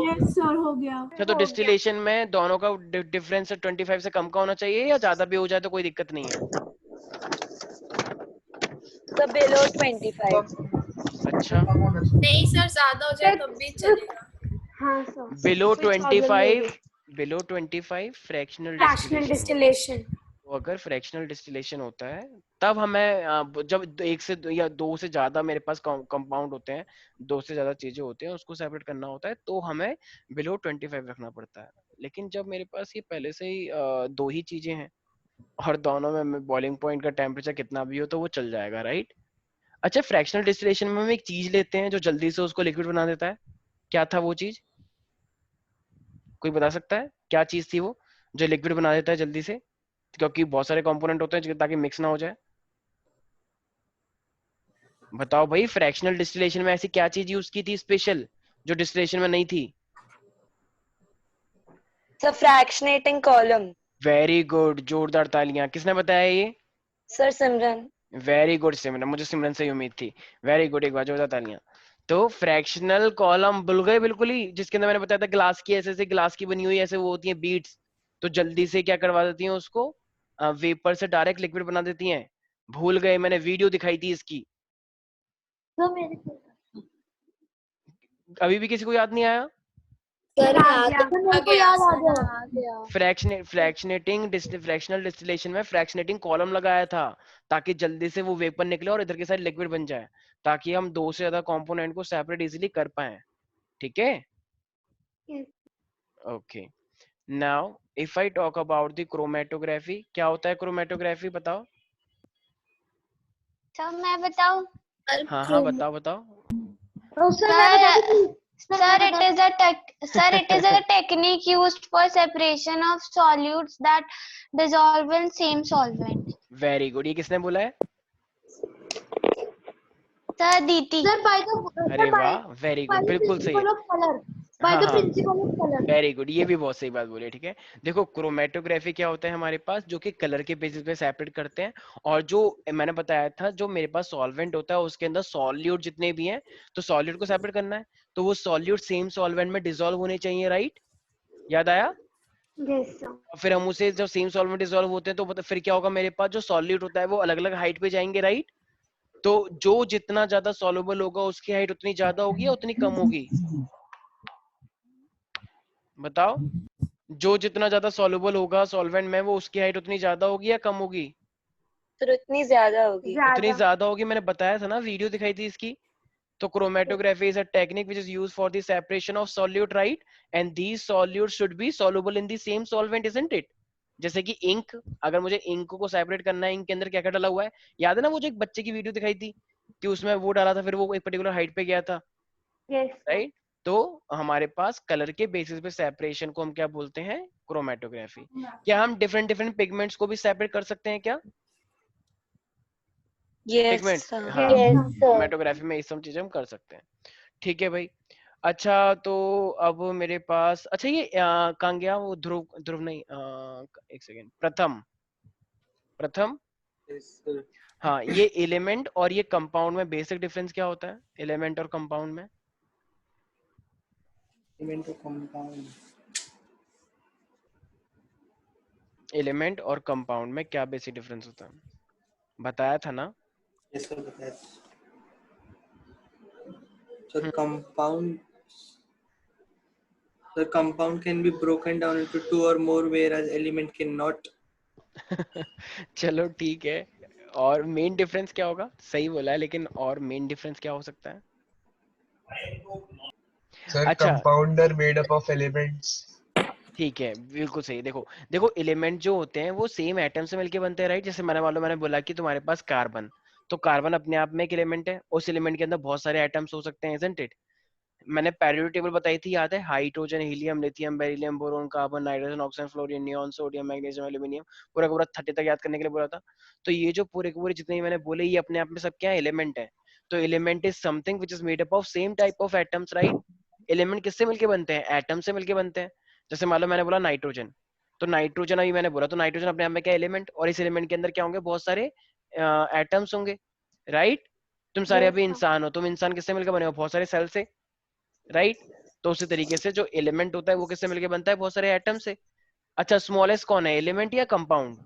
यस सर, हो गया। अच्छा, तो डिस्टिलेशन में दोनों का डिफरेंस 25 से कम का होना चाहिए, या ज्यादा भी हो जाए तो कोई दिक्कत नहीं है? So below 25. अच्छा, नहीं सर, ज्यादा हो जाए तब भी चलेगा। हाँ sir. Below Which problem may 25, be? Below 25 fractional Fractional distillation. distillation. तो अगर फ्रैक्शनल डिस्टिलेशन होता है, तब हमें जब एक से या दो से ज्यादा मेरे पास कंपाउंड होते हैं, दो से ज्यादा चीजें होती हैं, उसको सेपरेट करना होता है, तो हमें बिलो 25 रखना पड़ता है। लेकिन जब मेरे पास ये पहले से ही दो ही चीजें हैं, और दोनों में बॉइलिंग पॉइंट का टेम्परेचर कितना भी हो, तो वो चल जाएगा, राइट? अच्छा, फ्रैक्शनल डिस्टिलेशन में हम एक चीज लेते हैं जो जल्दी से उसको लिक्विड बना देता है, क्या था वो चीज? कोई बता सकता है क्या चीज थी वो, जो लिक्विड बना देता है जल्दी से, क्योंकि बहुत सारे कंपोनेंट होते हैं ताकि मिक्स ना हो जाए? बताओ भाई, फ्रैक्शनल डिस्टिलेशन में ऐसी क्या चीज यूज की थी स्पेशल, जो डिस्टिलेशन में नहीं थी? It's a fractionating column. Very good, जोरदार तालियां। किसने बताया ये? सर सिमरन। वेरी गुड सिमरन, मुझे सिमरन से ही उम्मीद थी। वेरी गुड, एक बार जोरदार तालियां। तो फ्रैक्शनल कॉलम भूल गए बिल्कुल ही, जिसके अंदर मैंने बताया था ग्लास की, ऐसे ऐसे ग्लास की बनी हुई ऐसे वो होती है बीड्स, तो जल्दी से क्या करवा देती हैं उसको, वेपर से डायरेक्ट लिक्विड बना देती हैं। भूल गए, मैंने वीडियो दिखाई थी इसकी। तो मेरे को अभी भी किसी को याद नहीं आया? सर आ गया। तो मेरे को याद आ गया। फ्रैक्शनल डिस्टिलेशन में फ्रैक्शनेटिंग कॉलम लगाया था ताकि जल्दी से वो वेपर निकले और इधर के साइड लिक्विड बन जाए, ताकि हम दो से ज्यादा कंपोनेंट को सेपरेट इजीली कर पाए। ठीक है, Yes. Okay. Now if I talk about the chromatography, क्या होता है क्रोमेटोग्राफी बताओ? तो मैं बताऊं? हाँ हाँ बताओ बताओ। Sir, it is a technique used for separation of solutes that dissolve in same solvent. Very good, ये किसने बोला है? Sir, Diti. Sir, अरे वाह, वेरी गुड, बिल्कुल सही है। By हाँ the हाँ, principle of color. Very good, ये भी बहुत सही बात बोली। ठीक है, देखो क्रोमेटोग्राफी क्या होता है हमारे पास, जो कि कलर के बेसिस पे सेपरेट करते हैं। और जो मैंने बताया था, जो मेरे पास सॉल्वेंट होता है उसके अंदर सॉल्यूट जितने भी हैं, तो सॉल्यूट को सेपरेट करना है, तो वो सॉल्यूट सेम सॉल्वेंट में डिसॉल्व होने चाहिए, राइट? याद आया? Yes, sir. और फिर हम उसे जब सेम सॉल्वेंट डिसॉल्व होते हैं तो फिर क्या होगा, मेरे पास जो सॉल्यूट होता है वो अलग अलग हाइट पे जाएंगे, राइट? तो जो जितना ज्यादा सॉल्युबल होगा उसकी हाइट उतनी ज्यादा होगी या उतनी कम होगी? बताओ, जो जितना ज्यादा सॉल्युबल होगा सॉल्वेंट में वो उसकी हाइट उतनी ज्यादा होगी या कम होगी? फिर उतनी ज्यादा होगी। उतनी ज्यादा होगी, मैंने बताया था ना, वीडियो दिखाई थी इसकी। तो chromatography is a technique which is used for the separation of solute, right? And these solute should be soluble in the same solvent, isn't it? जैसे कि इंक, अगर मुझे इंक को सेपरेट करना है, इंक के अंदर क्या क्या डाला हुआ है, याद है ना वो जो एक बच्चे की वीडियो दिखाई थी कि उसमें वो डाला था, फिर वो एक पर्टिकुलर हाइट पे गया था, Yes, sir. राइट? तो हमारे पास कलर के बेसिस पे सेपरेशन को हम क्या बोलते हैं? क्रोमेटोग्राफी। क्या हम डिफरेंट डिफरेंट पिगमेंट्स को भी सेपरेट कर सकते हैं क्या? Yes pigments, sir. हाँ, क्रोमेटोग्राफी में ये सब चीजें हम कर सकते हैं। ठीक है भाई। अच्छा, तो अब मेरे पास, अच्छा ये कहाँ गया वो, ध्रुव, ध्रुव नहीं, एक सेकेंड, प्रथम, प्रथम, Yes, sir. हाँ, ये एलिमेंट और ये कंपाउंड में बेसिक डिफरेंस क्या होता है, एलिमेंट और कंपाउंड में? Element of compound. एलिमेंट और कंपाउंड में क्या बेसिक डिफरेंस होता है, बताया था ना? Yes, sir. That's so compound. The compound can be broken down into two or more, whereas element cannot. चलो ठीक है, और मेन डिफरेंस क्या होगा? सही बोला है, लेकिन और मेन डिफरेंस क्या हो सकता है? सर अच्छा, compound are made up of elements. ठीक है, बिल्कुल सही। देखो देखो, एलिमेंट जो होते हैं वो सेम एटम से मिलके बनते हैं, राइट? जैसे मैंने बोला कि तुम्हारे पास कार्बन, तो कार्बन अपने आप में एक एलिमेंट है, उस एलिमेंट के अंदर बहुत सारे एटम्स हो सकते हैं, इजंट इट? मैंने पेरियोडिक टेबल बताई थी, याद है? Hydrogen, helium, lithium, beryllium, boron, carbon, nitrogen, oxygen, fluorine, neon, sodium, magnesium, aluminium, पूरा का पूरा 30 तक याद करने के लिए बोला था। तो ये जो पूरे के पूरे जितने भी मैंने बोले, ये अपने आप में सब क्या है? एलिमेंट है। तो element is something which is made up of same type of atoms, right? Element किससे मिलके बनते हैं? एटम से मिलके बनते हैं। जैसे मान लो मैंने बोला नाइट्रोजन, तो नाइट्रोजन अभी मैंने बोला, तो नाइट्रोजन अपने आप में क्या एलिमेंट, और इस एलिमेंट के अंदर क्या होंगे? बहुत सारे एटम्स होंगे, राइट? तुम सारे Yes, अभी sir. इंसान हो, तुम इंसान किससे मिलकर बने हो? बहुत सारे सेल से, राइट? तो उसी तरीके से जो एलिमेंट होता है वो किससे मिलकर बनता है? बहुत सारे एटम से। अच्छा, स्मॉलेस्ट कौन है, एलिमेंट या कंपाउंड?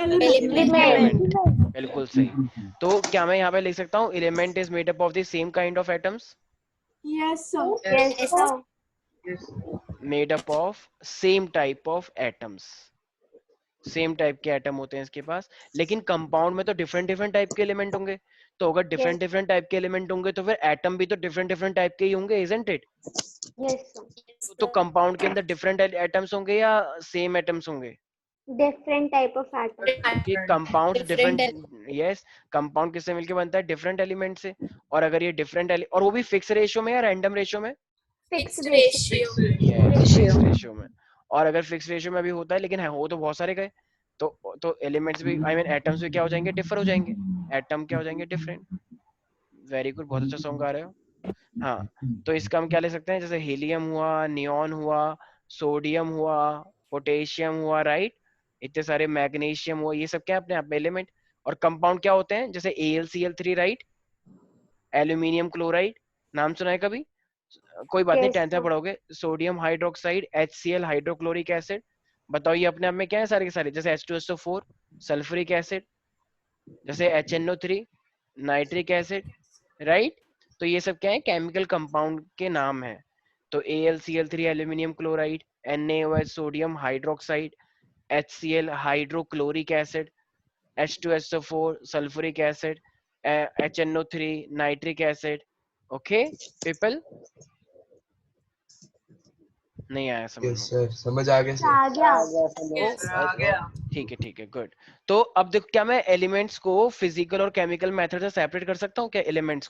एलिमेंट। बिल्कुल सही। तो क्या मैं यहाँ पे लिख सकता हूँ element is made up of the same kind of atoms? Yes, sir. Yes, sir. Made up of same type of atoms, same type के एटम होते हैं इसके पास। लेकिन कंपाउंड में तो डिफरेंट डिफरेंट टाइप के एलिमेंट होंगे, तो अगर डिफरेंट डिफरेंट टाइप के एलिमेंट होंगे तो फिर एटम भी तो डिफरेंट डिफरेंट टाइप के ही होंगे, इजंट इट? Yes, sir. तो कंपाउंड के अंदर डिफरेंट एटम्स होंगे या सेम एटम्स होंगे? Different type of atom. कि compound Different different, yes, compound किससे मिलके बनता है? डिफरेंट एलिमेंट से। और अगर ये डिफरेंट और वो भी फिक्स रेशियो में या रैंडम रेशियो में? Fixed ratio. फिक्स रेशियो में। और अगर फिक्स रेशियो में भी होता है, लेकिन है हो तो बहुत सारे गए, तो एलिमेंट्स भी, आई मीन एटम्स भी क्या हो जाएंगे? डिफर हो जाएंगे। एटम क्या हो जाएंगे? डिफरेंट। वेरी गुड, बहुत अच्छा सॉन्ग गा रहे हो। हाँ, तो इसका हम क्या ले सकते हैं? जैसे हीलियम हुआ, नियॉन हुआ, सोडियम हुआ, पोटेशियम हुआ, राइट? इतने सारे मैग्नीशियम हो, ये सब क्या है अपने आप में एलिमेंट। और कंपाउंड क्या होते हैं, जैसे AlCl3 राइट, एल्यूमिनियम क्लोराइड, नाम सुना है कभी? कोई बात नहीं, 10th में पढ़ोगे। Sodium hydroxide HCl hydrochloric acid, बताओ ये अपने आप में क्या है सारे के सारे, जैसे H2SO4 सल्फ्यूरिक एसिड, जैसे HNO3 नाइट्रिक एसिड, राइट। तो ये सब क्या है, केमिकल कंपाउंड के नाम है। तो AlCl3 aluminium chloride, NaOH sodium hydroxide, HCl hydrochloric acid, H2SO4 sulphuric acid, HNO3 nitric acid. Okay people, नहीं आया समझ यस में? सर, समझ आ गया सर। आ गया। आ गया। ठीक है गुड। तो अब देखो, क्या मैं एलिमेंट्स को फिजिकल और केमिकल मेथड से सेपरेट कर सकता हूँ क्या? एलिमेंट्स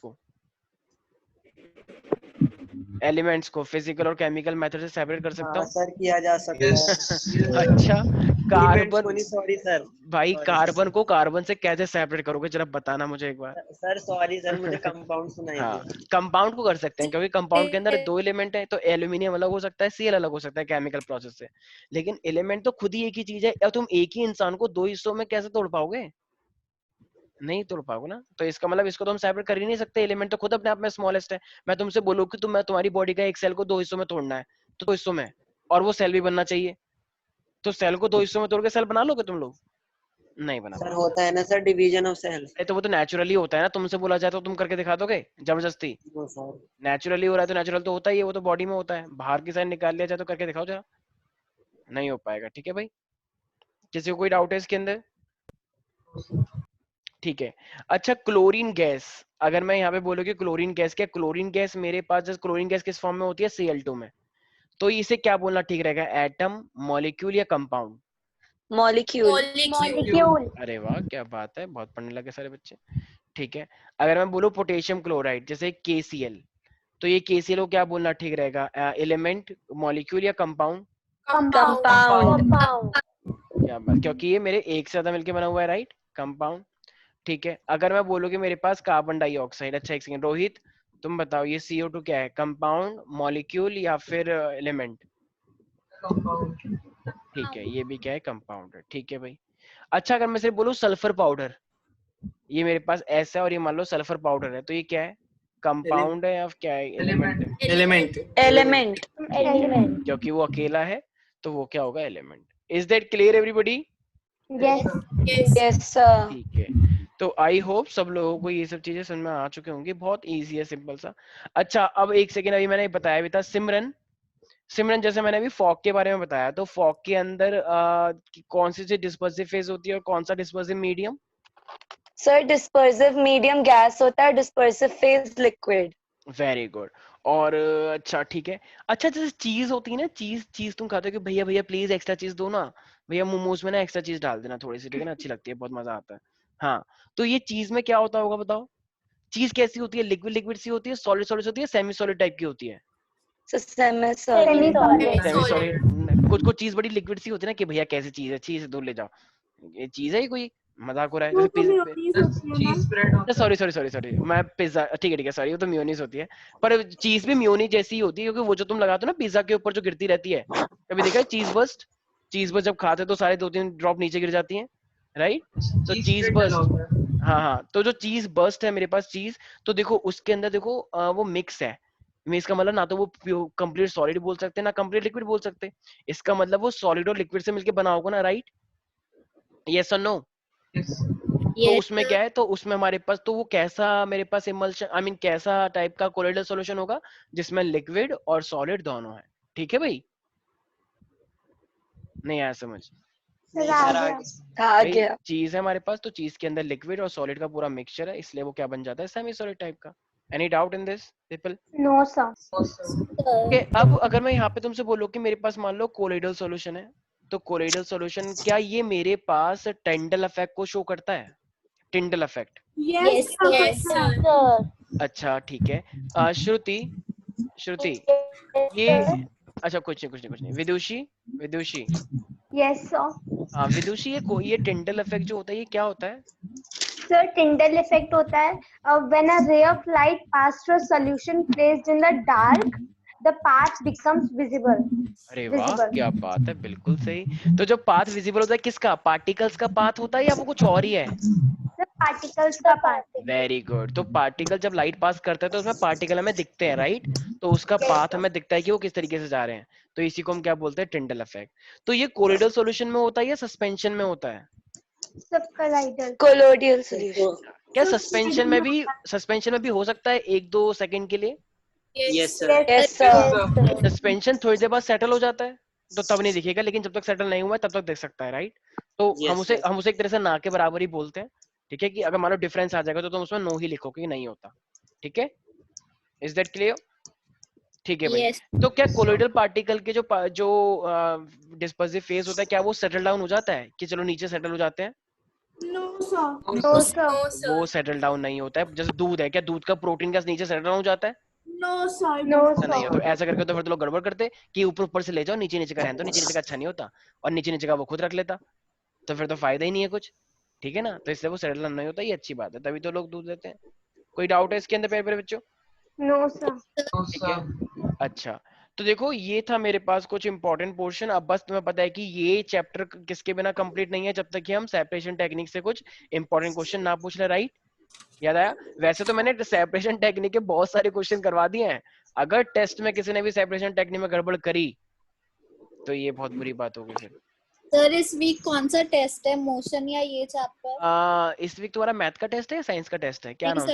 को फिजिकल और केमिकल मेथड से सेपरेट कर सकता हूँ? सर किया जा सकता है। अच्छा, Elements कार्बन, को नहीं, सॉरी सर, भाई Sorry, कार्बन को कार्बन से कैसे सेपरेट करोगे, जरा बताना मुझे एक बार। सर सॉरी सर, मुझे कंपाउंड सुनाई हाँ, दिया। कंपाउंड को कर सकते हैं, क्योंकि कंपाउंड के अंदर 2 एलिमेंट है, तो एल्यूमिनियम अलग हो सकता है, Cl अलग हो सकता है केमिकल प्रोसेस से। लेकिन एलिमेंट तो खुद ही एक ही चीज है, अब तुम एक ही इंसान को 2 हिस्सों में कैसे तोड़ पाओगे? नहीं तोड़ पाओगे ना। तो इसका मतलब इसको तो हम सेपरेट कर ही नहीं सकते, एलिमेंट तो खुद अपने आप में स्मॉलेस्ट है। मैं तुमसे बोलूं कि तुम्हारी बॉडी का एक सेल को 2 हिस्सों में तोड़ना है, तो 2 हिस्सों में, और वो सेल भी बनना चाहिए, तो सेल को 2 हिस्सों में तोड़ के सेल बना लोगे तुम लोग? नहीं बना सर पाओगे। होता है ना सर, डिवीजन ऑफ सेल। तो वो तो नेचुरली होता है ना, तुमसे बोला जाए तो तुम करके दिखा दोगे जबरदस्ती? नेचुरली हो रहा है तो नेचुरल तो होता ही है, वो तो बॉडी में होता है। बाहर की साइड निकाल लिया जाए तो करके दिखाओ जरा, नहीं हो पाएगा। ठीक है भाई, किसी को कोई डाउट है इसके अंदर? ठीक है। अच्छा, क्लोरीन गैस, अगर मैं यहाँ पे बोलूँ कि क्लोरीन गैस, क्या क्लोरीन गैस मेरे पास, जैसे क्लोरीन गैस किस फॉर्म में होती है? Cl2 में। तो इसे क्या बोलना ठीक रहेगा, एटम, मॉलिक्यूल या कंपाउंड? Molecule. अरे वाह, क्या बात है, बहुत पढ़ने लगे सारे बच्चे। ठीक है। अगर मैं बोलूँ पोटेशियम क्लोराइड, जैसे KCl, तो ये KCl को क्या बोलना ठीक रहेगा, एलिमेंट, मॉलिक्यूल या कंपाउंड? Compound. क्या बात, क्योंकि ये मेरे एक से ज्यादा मिलके बना हुआ है, राइट, कंपाउंड। ठीक है। अगर मैं बोलूँ कि मेरे पास कार्बन डाइऑक्साइड, अच्छा एक सेकंड रोहित, तुम बताओ ये CO2 क्या है, कंपाउंड, मॉलिक्यूल या फिर एलिमेंट? ठीक है, ये भी क्या है, कंपाउंड है। ठीक है भाई। अच्छा, अगर मैं सिर्फ बोलूँ सल्फर पाउडर, ये मेरे पास ऐसा है और ये मान लो सल्फर पाउडर है, तो ये क्या है, कंपाउंड है या क्या है, एलिमेंट है? Element. क्योंकि वो अकेला है तो वो क्या होगा, element. Is that clear everybody? Yes, sir. ठीक है। तो आई होप सब लोगों को ये सब चीजें समझ में आ चुके होंगी, बहुत इजी है, सिंपल सा। अच्छा, अब एक सेकेंड, अभी मैंने बताया भी था, सिमरन, जैसे मैंने अभी फॉग के बारे में बताया, तो फॉग के अंदर कौन सी डिस्पर्सिव फेज होती है और कौन सा dispersive medium? Sir, dispersive medium gas होता है, dispersive phase liquid. Very good. और अच्छा ठीक है। अच्छा, जैसे चीज होती है ना, चीज तुम खाते हो कि भैया प्लीज एक्स्ट्रा चीज दो ना, भैया मोमोज में ना एक्स्ट्रा चीज डाल देना थोड़ी सी, ठीक है ना, अच्छी लगती है, बहुत मजा आता है। हाँ, तो ये चीज में क्या होता होगा बताओ? चीज कैसी होती है, लिक्विड सी होती है, सॉलिड होती है, सेमी सॉलिड टाइप की होती है? Semi-solid. कुछ चीज बड़ी लिक्विड सी होती है ना, कि भैया कैसी चीज है, चीज से दूर ले जाओ, ये चीज है, ये कोई मजाक हो रहा है? जैसे सॉरी मैं पिज्जा, ठीक है सॉरी, वो तो मेयोनीज होती है, पर चीज भी मेयोनीज जैसी ही होती है, क्योंकि वो जो तुम लगाते हो ना पिज्जा के ऊपर जो गिरती रहती है, कभी देखा है चीज बस्ट? जब खाते हैं तो सारे 2-3 ड्रॉप नीचे गिर जाती हैं, राइट? तो चीज बस्ट, हाँ, तो जो चीज बस्ट है मेरे पास चीज, तो देखो उसके अंदर देखो वो मिक्स है। इसका मतलब ना तो वो कंप्लीट सॉलिड बोल सकते हैं, ना कंप्लीट लिक्विड बोल सकते। इसका मतलब वो सॉलिड और लिक्विड से मिलके बना होगा ना, राइट? यस और नो? तो उसमें क्या है, तो उसमें हमारे पास, तो वो कैसा मेरे पास इमल्शन, कैसा टाइप का कोलोइडल सॉल्यूशन होगा, जिसमें लिक्विड और सॉलिड दोनों है। ठीक है भाई, नहीं आया समझ? आ गया। चीज है हमारे पास, तो चीज के अंदर लिक्विड और सॉलिड का पूरा मिक्सचर है, इसलिए वो क्या बन जाता है, सेमी सॉलिड टाइप का। Any doubt in this people? No sir. Okay, अब अगर मैं यहाँ पे तुमसे बोलूं कि मेरे पास मान लो कोलोइडल सॉल्यूशन है, तो कोलोइडल सॉल्यूशन क्या ये मेरे पास टेंडल इफेक्ट को शो करता है? Tyndall effect? Yes, sir. अच्छा ठीक है। श्रुति, ये, अच्छा कुछ नहीं, विदुषी, यस सर। हाँ विदुषी, ये टिंडल इफेक्ट जो होता है, ये क्या होता है? सर, टिंडल इफेक्ट होता है when a ray of light pass through a solution placed in the dark, the path becomes visible. अरे वाह, क्या बात है, बिल्कुल सही। तो जब पाथ विजिबल होता है किसका, पार्टिकल्स का पाथ होता है या वो कुछ और ही है? The particles का path. Very good. तो पार्टिकल जब लाइट पास करता है तो उसमें पार्टिकल हमें दिखते हैं, राइट? तो उसका पाथ हमें दिखता है कि वो किस तरीके से जा रहे हैं, तो इसी को हम क्या बोलते हैं, टिंडल इफेक्ट। तो ये कोलोइडल सॉल्यूशन में होता है या सस्पेंशन में होता है? सब colloidal. Colloidal solution. क्या सस्पेंशन में भी हो सकता है 1-2 सेकंड के लिए? Yes sir. Yes sir. Suspension थोड़ी देर बाद सेटल हो जाता है तो तब नहीं दिखेगा, लेकिन जब तक सेटल नहीं हुआ है तब तक दिख सकता है, राइट? तो हम उसे एक तरह से ना के बराबर ही बोलते हैं, ठीक है? कि अगर मान लो डिफरेंस आ जाएगा तो तुम उसमें नो ही लिखो कि नहीं होता, ठीक है? Is that clear? ठीक है भाई। तो क्या कोलोइडल पार्टिकल के जो डिस्पर्सिव फेज होता है, क्या वो सेटल डाउन हो जाता है कि चलो नीचे सेटल हो जाते हैं? No sir. No sir. वो सेटल डाउन नहीं होता है। जैसे दूध है, क्या दूध का प्रोटीन गैस नीचे सेटल डाउन हो जाता है? No sir. No ऐसा नहीं है। तो sir. ऐसा करके तो फिर तो लोग गड़बड़ करते कि ऊपर ऊपर से ले जाओ, नीचे नीचे का रहने दो, नीचे नीचे का अच्छा नहीं होता, और नीचे नीचे का वो खुद रख लेता, तो फिर तो फायदा ही नहीं है कुछ, ठीक है ना? तो इसलिए वो सेटल डाउन नहीं होता, ये अच्छी बात है, तभी तो लोग दूध देते हैं। कोई डाउट है इसके अंदर पेपर बच्चों? No sir. ठीक है, अच्छा। तो देखो ये था मेरे पास कुछ इंपॉर्टेंट पोर्शन। अब बस तुम्हें पता है कि ये चैप्टर किसके बिना कंप्लीट नहीं है जब तक कि हम सेपरेशन टेक्निक से कुछ इंपॉर्टेंट क्वेश्चन ना पूछ ले, राइट? याद आया? वैसे तो मैंने सेपरेशन टेक्निक के बहुत सारे क्वेश्चन करवा दिए हैं, अगर टेस्ट में किसी ने भी सेपरेशन टेक्निक में गड़बड़ करी तो ये बहुत बुरी बात होगी फिर। सर इस वीक कौन सा टेस्ट है, मोशन या ये चैप्टर? इस वीक तुम्हारा मैथ का टेस्ट है या साइंस का टेस्ट है, क्या नाम हुआ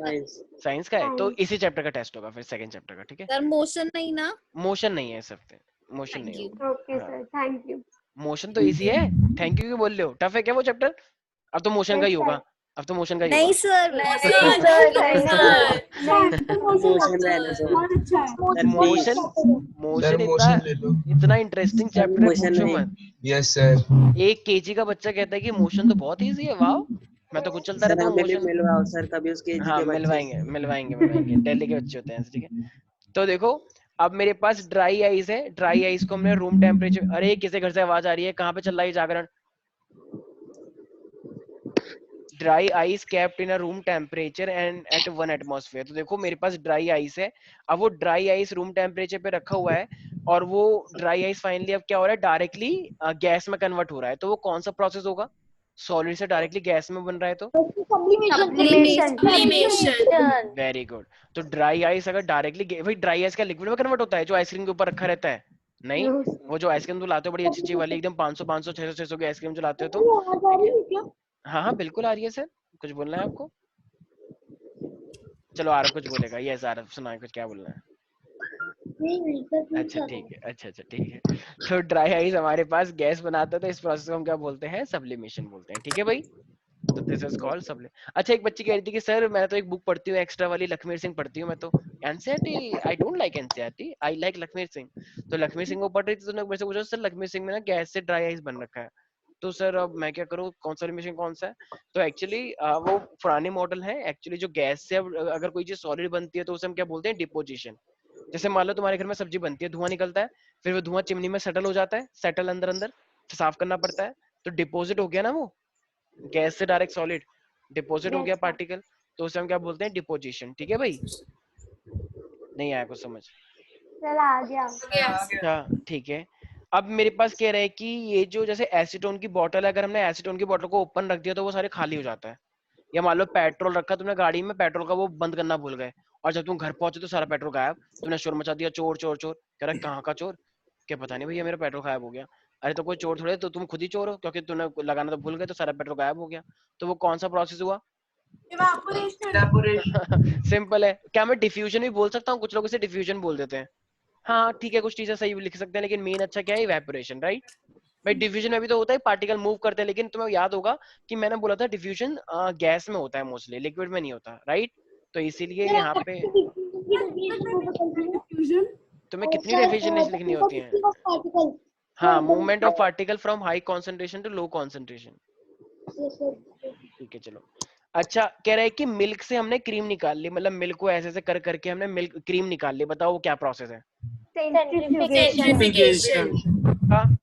है? साइंस का है, तो इसी चैप्टर का टेस्ट होगा फिर, सेकंड चैप्टर का, ठीक है? सर मोशन नहीं ना? मोशन नहीं है इस हफ्ते, मोशन नहीं होगा। Okay sir. Thank you. Motion तो इजी है, थैंक यू क्यों बोल रहे हो? टफ है क्या वो चैप्टर? अब तो मोशन का ही होगा, अब तो मोशन का ही नहीं होगा। सर, मोशन इतना इंटरेस्टिंग चैप्टर है, पूछो मत। Yes sir. 1 केजी का बच्चा कहता है कि मोशन तो बहुत इजी है, वाह, मैं तो कुछ चलता रहता हूँ मोशन। मिलवाओ सर कभी उस केजी हाँ के बच्चे। मिलवाएंगे दिल्ली के बच्चे होते हैं, ठीक है? तो देखो अब मेरे पास ड्राई आइस है, ड्राई आइस को हमने रूम टेम्परेचर, अरे किसी घर से आवाज आ रही है, कहाँ पे चल रहा है जागरण? Dry ice kept in a room temperature and at 1 atmosphere. तो देखो मेरे पास ड्राई आइस है, अब वो ड्राई आइस रूम टेम्परेचर पे रखा हुआ है, और वो ड्राई आइस फाइनली अब क्या हो रहा है, डायरेक्टली गैस में कन्वर्ट हो रहा है। तो वो कौन सा प्रोसेस होगा? सॉलिड से डायरेक्टली गैस में बन रहा है तो वेरी गुड। तो ड्राई आइस अगर डायरेक्टली, भाई ड्राई आइस क्या लिक्विड में कन्वर्ट होता है जो आइसक्रीम के ऊपर रखा रहता है? नहीं, वो जो आइसक्रीम जो लाते हो बड़ी अच्छी वाली एकदम 500 600 की आइसक्रीम जो लाते हो तो, हाँ बिल्कुल आ रही है सर। कुछ बोलना है आपको? चलो आरव कुछ बोलेगा। यस आरव सुनाए कुछ, क्या बोलना है? अच्छा ठीक है, अच्छा ठीक है। तो ड्राई आइस हमारे पास गैस बनाता है, तो इस प्रोसेस को हम क्या बोलते हैं? सब्लिमेशन बोलते हैं, ठीक है भाई? तो दिस इज कॉल्ड सब्लिम। अच्छा एक बच्ची कह रही थी कि सर मैं तो एक बुक पढ़ती हूँ एक्स्ट्रा वाली, लक्ष्मीर सिंह पढ़ती हूँ मैं तो। NCERT I don't like NCERT, I like Lakhmir Singh. तो लक्ष्मीर सिंह को पढ़ रही थी, तो मेरे से पूछा सर लक्ष्मीर सिंह में ना गैस से ड्राई आइस बन रखा है, तो सर अब मैं क्या करूँ, कौन सा सॉल्यूशन कौन सा है? तो एक्चुअली वो पुराने मॉडल है एक्चुअली, जो गैस से अगर कोई चीज सॉलिड बनती है तो उसे हम क्या बोलते हैं? डिपोजिशन। जैसे मान लो तुम्हारे घर में सब्जी बनती है, धुआं निकलता है, फिर वो धुआं चिमनी में सेटल हो जाता है, सेटल अंदर तो साफ करना पड़ता है, तो डिपोजिट हो गया ना वो, गैस से डायरेक्ट सॉलिड डिपोजिट हो गया पार्टिकल, तो उसे हम क्या बोलते हैं? डिपोजिशन, ठीक है भाई? नहीं आया कुछ समझ? चल आ गया। ठीक है। अब मेरे पास कह रहा है कि ये जो जैसे एसीटोन की बोतल है, अगर हमने एसीटोन की बोतल को ओपन रख दिया तो वो सारे खाली हो जाता है। या मान लो पेट्रोल रखा तुमने गाड़ी में, पेट्रोल का वो बंद करना भूल गए, और जब तुम घर पहुंचे तो सारा पेट्रोल गायब, तुमने शोर मचा दिया, चोर चोर चोर। कह रहा कहाँ का चोर? क्या पता नहीं भैया मेरा पेट्रोल गायब हो गया। अरे तो कोई चोर थोड़े, तो तुम खुद ही चोर हो, क्योंकि तुमने लगाना तो भूल गए तो सारा पेट्रोल गायब हो गया। तो वो कौन सा प्रोसेस हुआ? सिंपल है। क्या मैं डिफ्यूजन भी बोल सकता हूँ? कुछ लोग इसे डिफ्यूजन बोल देते हैं। हाँ ठीक है, कुछ चीजें सही भी लिख सकते हैं, लेकिन मेन अच्छा क्या है? इवेपोरेशन, राइट भाई? डिफ्यूजन में भी तो होता है पार्टिकल मूव करते हैं, लेकिन तुम्हें याद होगा कि मैंने बोला था डिफ्यूजन गैस में होता है मोस्टली, लिक्विड में नहीं होता, राइट? तो इसीलिए यहाँ पे तुम्हें कितनी डेफिनेशन लिखनी होती है? हाँ, movement of particle from high concentration to low concentration. ठीक है चलो। अच्छा कह रहा है कि मिल्क से हमने क्रीम निकाल ली, मतलब मिल्क को ऐसे कर करके हमने मिल्क क्रीम निकाल ली, बताओ वो क्या प्रोसेस है? हाँ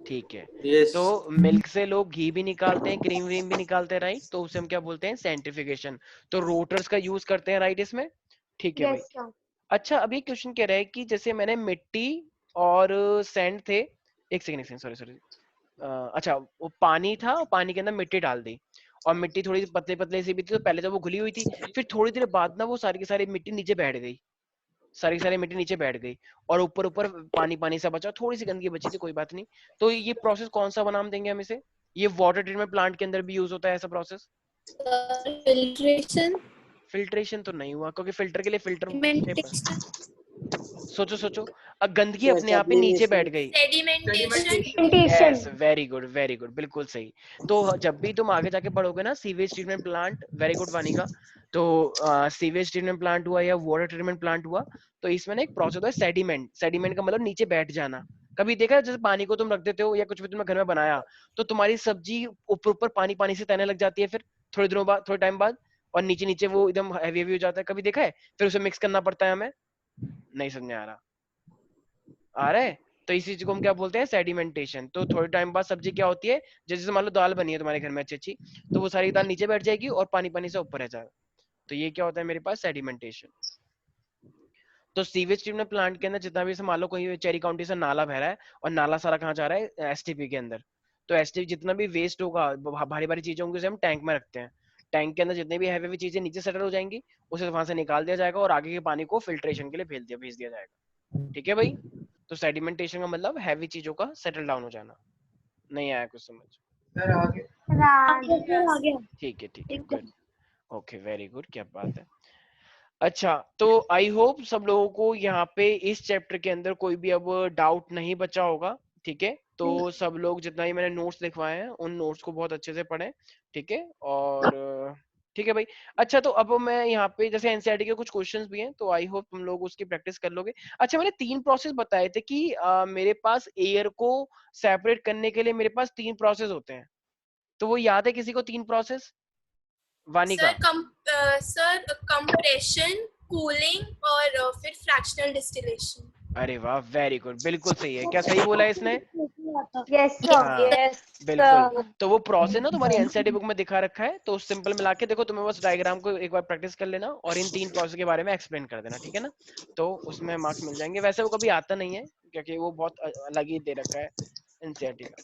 ठीक है। तो मिल्क से लोग घी भी निकालते हैं, क्रीम व्रीम भी निकालते हैं, राइट? तो उसे हम क्या बोलते हैं? सेंट्रिफिकेशन। तो रोटर्स का यूज करते हैं, राइट? इसमें ठीक है भाई। अच्छा अभी क्वेश्चन कह रहा है कि जैसे मैंने मिट्टी और सैंड थे, एक सेकंड सॉरी सॉरी, अच्छा वो पानी था, पानी के अंदर मिट्टी डाल दी और मिट्टी थोड़ी पतले पतले सी भी थी, तो पहले जब वो घुली हुई थी, फिर थोड़ी देर बाद ना वो सारी की सारी मिट्टी नीचे बैठ गई, सारी सारी मिट्टी नीचे बैठ गई और ऊपर ऊपर पानी पानी सा बचा, थोड़ी सी गंदगी बची थी, कोई बात नहीं। तो ये प्रोसेस कौन सा नाम देंगे हम इसे? ये वाटर ट्रीटमेंट प्लांट के अंदर भी यूज होता है ऐसा प्रोसेस? फिल्ट्रेशन। फिल्ट्रेशन तो नहीं हुआ, क्योंकि फिल्टर के लिए फिल्टर, सोचो सोचो, अब गंदगी अपने आप ही नीचे बैठ गई। यस, वेरी गुड बिल्कुल सही। तो जब भी तुम आगे जाके पढ़ोगे ना sewage treatment plant, very good Vanika, तो सीवेज ट्रीटमेंट प्लांट हुआ या वाटर ट्रीटमेंट प्लांट हुआ, तो इसमें ना एक प्रोसेस होता है सेडिमेंट। सेडिमेंट का मतलब नीचे बैठ जाना। कभी देखा है जैसे पानी को तुम रख देते हो या कुछ भी तुमने घर में बनाया, तो तुम्हारी सब्जी ऊपर ऊपर पानी पानी से तैरने लग जाती है, फिर थोड़े दिनों बाद, थोड़े टाइम बाद, और नीचे नीचे वो एकदम हैवी हैवी हो जाता है। कभी देखा है? फिर उसे मिक्स करना पड़ता है हमें। नहीं समझ में आ रहा है? तो इसी चीज को हम क्या बोलते हैं? सेडिमेंटेशन। तो थोड़े टाइम बाद सब्जी क्या होती है, जैसे मान लो दाल बनी है तुम्हारे घर में अच्छी अच्छी, तो वो सारी दाल नीचे बैठ जाएगी और पानी पानी से ऊपर रह जाएगा। तो ये क्या होता है मेरे पास? सेडिमेंटेशन। तो सीवेज ट्रीटमेंट प्लांट के अंदर जितना भी, मान लो कोई चेरी काउंटी से नाला बह रहा है और नाला सारा कहाँ जा रहा है? एसटीपी के अंदर। तो एसटीपी जितना भी वेस्ट होगा, भारी भारी चीजें होंगी, उसे हम टैंक में रखते हैं। टैंक के अंदर जितनी भी हैवी चीजें नीचे सेटल हो जाएंगी, उसे वहां से निकाल दिया जाएगा और आगे के पानी को फिल्ट्रेशन के लिए भेज दिया जाएगा। ठीक है भाई? तो सेडिमेंटेशन का मतलब हैवी चीजों का सेटल डाउन हो जाना। नहीं आया कुछ समझ? ठीक है गुड, ओके वेरी गुड, क्या बात है। अच्छा, तो आई होप सब लोगों को यहाँ पे इस चैप्टर के अंदर कोई भी अब डाउट नहीं बचा होगा। ठीक है, तो सब लोग जितना ही मैंने नोट्स लिखवाए हैं उन नोट्स को बहुत अच्छे से पढ़ें। ठीक है, और ठीक है भाई। अच्छा, तो अब मैं यहाँ पे जैसे एनसीईआरटी के कुछ क्वेश्चंस भी हैं, तो आई होप तुम लोग उसकी प्रैक्टिस कर लोगे। अच्छा, मैंने 3 प्रोसेस बताए थे कि मेरे पास एयर को सेपरेट करने के लिए मेरे पास 3 प्रोसेस होते हैं, तो वो याद है किसी को 3 process? Vanika? Sir compression, cooling और फिर फ्रैक्शनल डिस्टिलेशन। अरे वाह, वेरी गुड, बिल्कुल सही है। क्या सही बोला इसने? यस सर, बिल्कुल। तो वो प्रोसेस ना तुम्हारी एनसीईआरटी बुक में दिखा रखा है, तो सिंपल मिला के देखो, तुम्हें बस डायग्राम को एक बार प्रैक्टिस कर लेना और इन 3 प्रोसेस के बारे में एक्सप्लेन कर देना। ठीक है ना? तो उसमें मार्क्स मिल जाएंगे। वैसे वो कभी आता नहीं है क्योंकि वो बहुत अलग ही दे रखा है एनसीईआरटी का।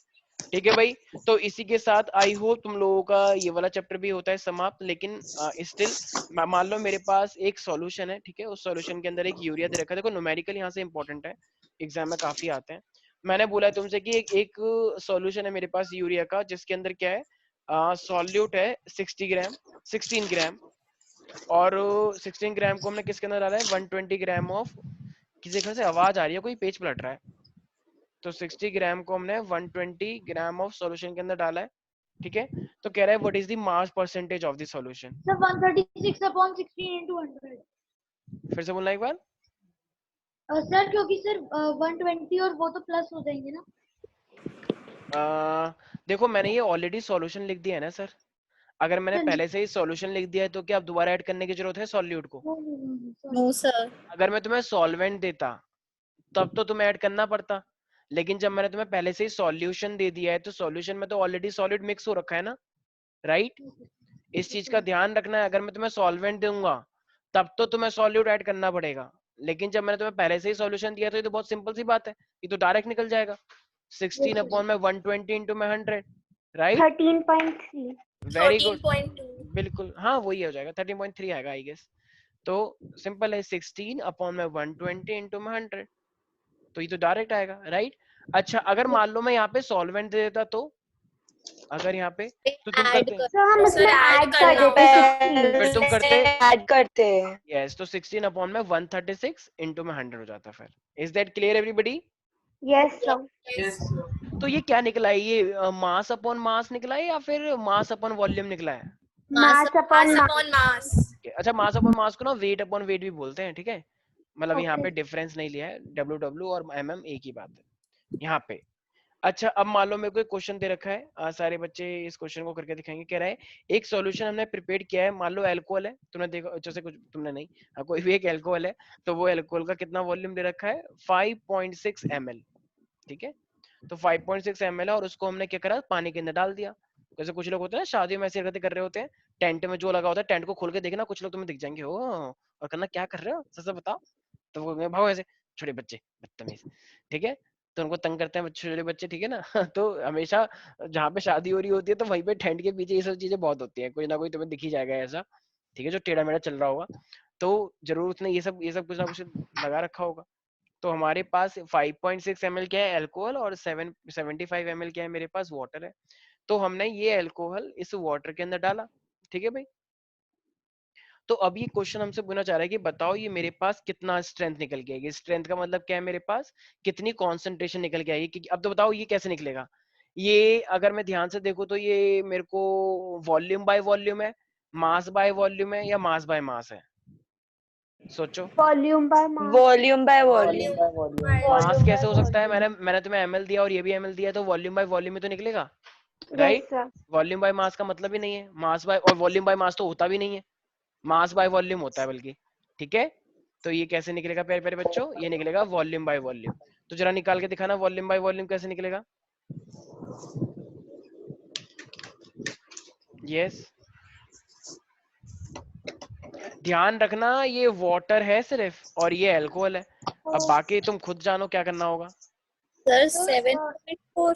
ठीक है भाई, तो इसी के साथ आई होप तुम लोगों का ये वाला चैप्टर भी होता है समाप्त। लेकिन स्टिल मान लो मेरे पास एक सॉल्यूशन है, ठीक है, उस सॉल्यूशन के अंदर एक यूरिया दे रखा है। देखो न्यूमेरिकल यहाँ से इंपॉर्टेंट है, एग्जाम में काफी आते हैं। मैंने बोला है तुमसे कि एक सॉल्यूशन है मेरे पास यूरिया का, जिसके अंदर क्या है, सॉल्यूट है 16 ग्राम, और 16 ग्राम को हमने किसके अंदर डाला है? 120 ग्राम ऑफ, किसी घर से आवाज आ रही है, कोई पेज पलट रहा है। तो 60 ग्राम को हमने 120 ग्राम ऑफ सॉल्यूशन के अंदर डाला है। ठीक है, तो कह रहा है what is the mass percentage of the solution? Sir 136/16 into 100। फिर से बोलना एक बार। सर क्योंकि सर 120 और वो तो प्लस हो जाएंगे ना। देखो मैंने ये ऑलरेडी सॉल्यूशन लिख दिया है ना सर। अगर मैंने पहले से ही सॉल्यूशन लिख दिया है तो क्या अब दोबारा ऐड करने की जरूरत है सॉल्यूट को? No sir. अगर मैं तुम्हें सॉल्वेंट देता तब तो तुम्हें ऐड करना पड़ता, लेकिन जब मैंने तुम्हें पहले से ही सॉल्यूशन दे दिया है तो सॉल्यूशन में तो ऑलरेडी सॉलिड मिक्स हो रखा है ना, राइट? इस चीज का ध्यान रखना है। अगर मैं तुम्हें सॉल्वेंट दूंगा तब तो तुम्हें सॉल्यूट ऐड करना पड़ेगा, लेकिन जब मैंने तुम्हें पहले से ही सॉल्यूशन दिया तो ये तो बहुत सिंपल सी बात है, ये तो डायरेक्ट निकल जाएगा। 16 अपॉन में 120 इंटू में 100, राइट? 13.3। वेरी गुड, बिल्कुल, हाँ वही हो जाएगा, 13.3 आएगा आई गेस। तो सिंपल है, 16 अपॉन में 120 इंटू में 100, तो ये तो डायरेक्ट आएगा, राइट? अच्छा, अगर मान लो मैं यहाँ पे सॉल्वेंट दे देता तो, अगर यहाँ पे तो तुम करते, तो हम इसमें ऐड कर देते हैं। फिर तुम करते ऐड करते हैं। यस, तो 16 अपॉन में 136 इंटू में 100 हो जाता फिर। Is that clear everybody? Yes sir. तो ये क्या निकला है? ये मास अपॉन मास निकला है या फिर मास अपॉन वॉल्यूम निकला है? Mass upon mass. अच्छा, मास अपॉन मास को ना वेट अपॉन वेट भी बोलते हैं, ठीक है? मतलब यहाँ पे डिफरेंस नहीं लिया है, डब्ल्यू और mm एक ही बात है यहाँ पे। अच्छा, अब मान लो मेरे को एक क्वेश्चन दे रखा है, सारे बच्चे इस क्वेश्चन को करके दिखाएंगे। कह रहा है एक सॉल्यूशन हमने प्रिपेयर किया है, मान लो अल्कोहल है, तुमने देखो जैसे कुछ तुमने नहीं, हाँ कोई भी एक अल्कोहल है, तो वो अल्कोहल का कितना वॉल्यूम दे रखा है? 5.6 ml, ठीक है? तो 5.6 ml है और उसको हमने क्या करा? पानी के अंदर डाल दिया। जैसे कुछ लोग होते हैं ना शादियों में ऐसी हरकतें कर रहे होते हैं, टेंट में जो लगा होता है टेंट को खोल के देखना, कुछ लोग तुम्हें दिख जाएंगे, ओ और करना क्या कर रहे हो, सच बताओ, तो वो कहेंगे भागो ऐसे, छोटे बच्चे बदतमीज, ठीक है, तो उनको तंग करते हैं छोटे बच्चे, ठीक है ना। तो हमेशा जहाँ पे शादी हो रही होती है तो वहीं पे टेंट के पीछे ये सब चीजें बहुत होती है, कोई ना कोई तुम्हें दिख ही जाएगा ऐसा, ठीक है, जो टेढ़ा मेढ़ा चल रहा होगा, तो जरूर उसने ये सब कुछ ना कुछ लगा रखा होगा। तो हमारे पास 5.6 ml क्या है अल्कोहल, और 75 ml क्या है मेरे पास वाटर है। तो हमने ये अल्कोहल इस वाटर के अंदर डाला, ठीक है भाई। तो अब ये क्वेश्चन हमसे पूछना चाह रहा है कि बताओ ये मेरे पास कितना स्ट्रेंथ निकल के आएगी। स्ट्रेंथ का मतलब क्या है, मेरे पास कितनी कॉन्सेंट्रेशन निकल के आएगी। अब तो बताओ ये कैसे निकलेगा। ये अगर मैं ध्यान से देखूं तो ये मेरे को वॉल्यूम बाय वॉल्यूम है, मास बाय वॉल्यूम है, या मास बाय मास है, सोचो। Volume by mass. Volume by volume. Mass कैसे हो सकता है, मैंने तुम्हें एमएल दिया और ये भी एमएल दिया, तो वॉल्यूम बाय वॉल्यूम में तो निकलेगा, राइट। वॉल्यूम बाय मास का मतलब ही नहीं है मास बाय, और वॉल्यूम बाय मास तो होता भी नहीं है, मास बाय वॉल्यूम होता है बल्कि, ठीक है। तो ये कैसे निकलेगा प्यारे प्यारे बच्चों, ये निकलेगा वॉल्यूम बाय वॉल्यूम। तो जरा निकाल के दिखाना वॉल्यूम बाय वॉल्यूम कैसे निकलेगा। यस, ध्यान रखना ये वाटर है सिर्फ और ये अल्कोहल है। अब बाकी तुम खुद जानो क्या करना होगा। Sir 7.4।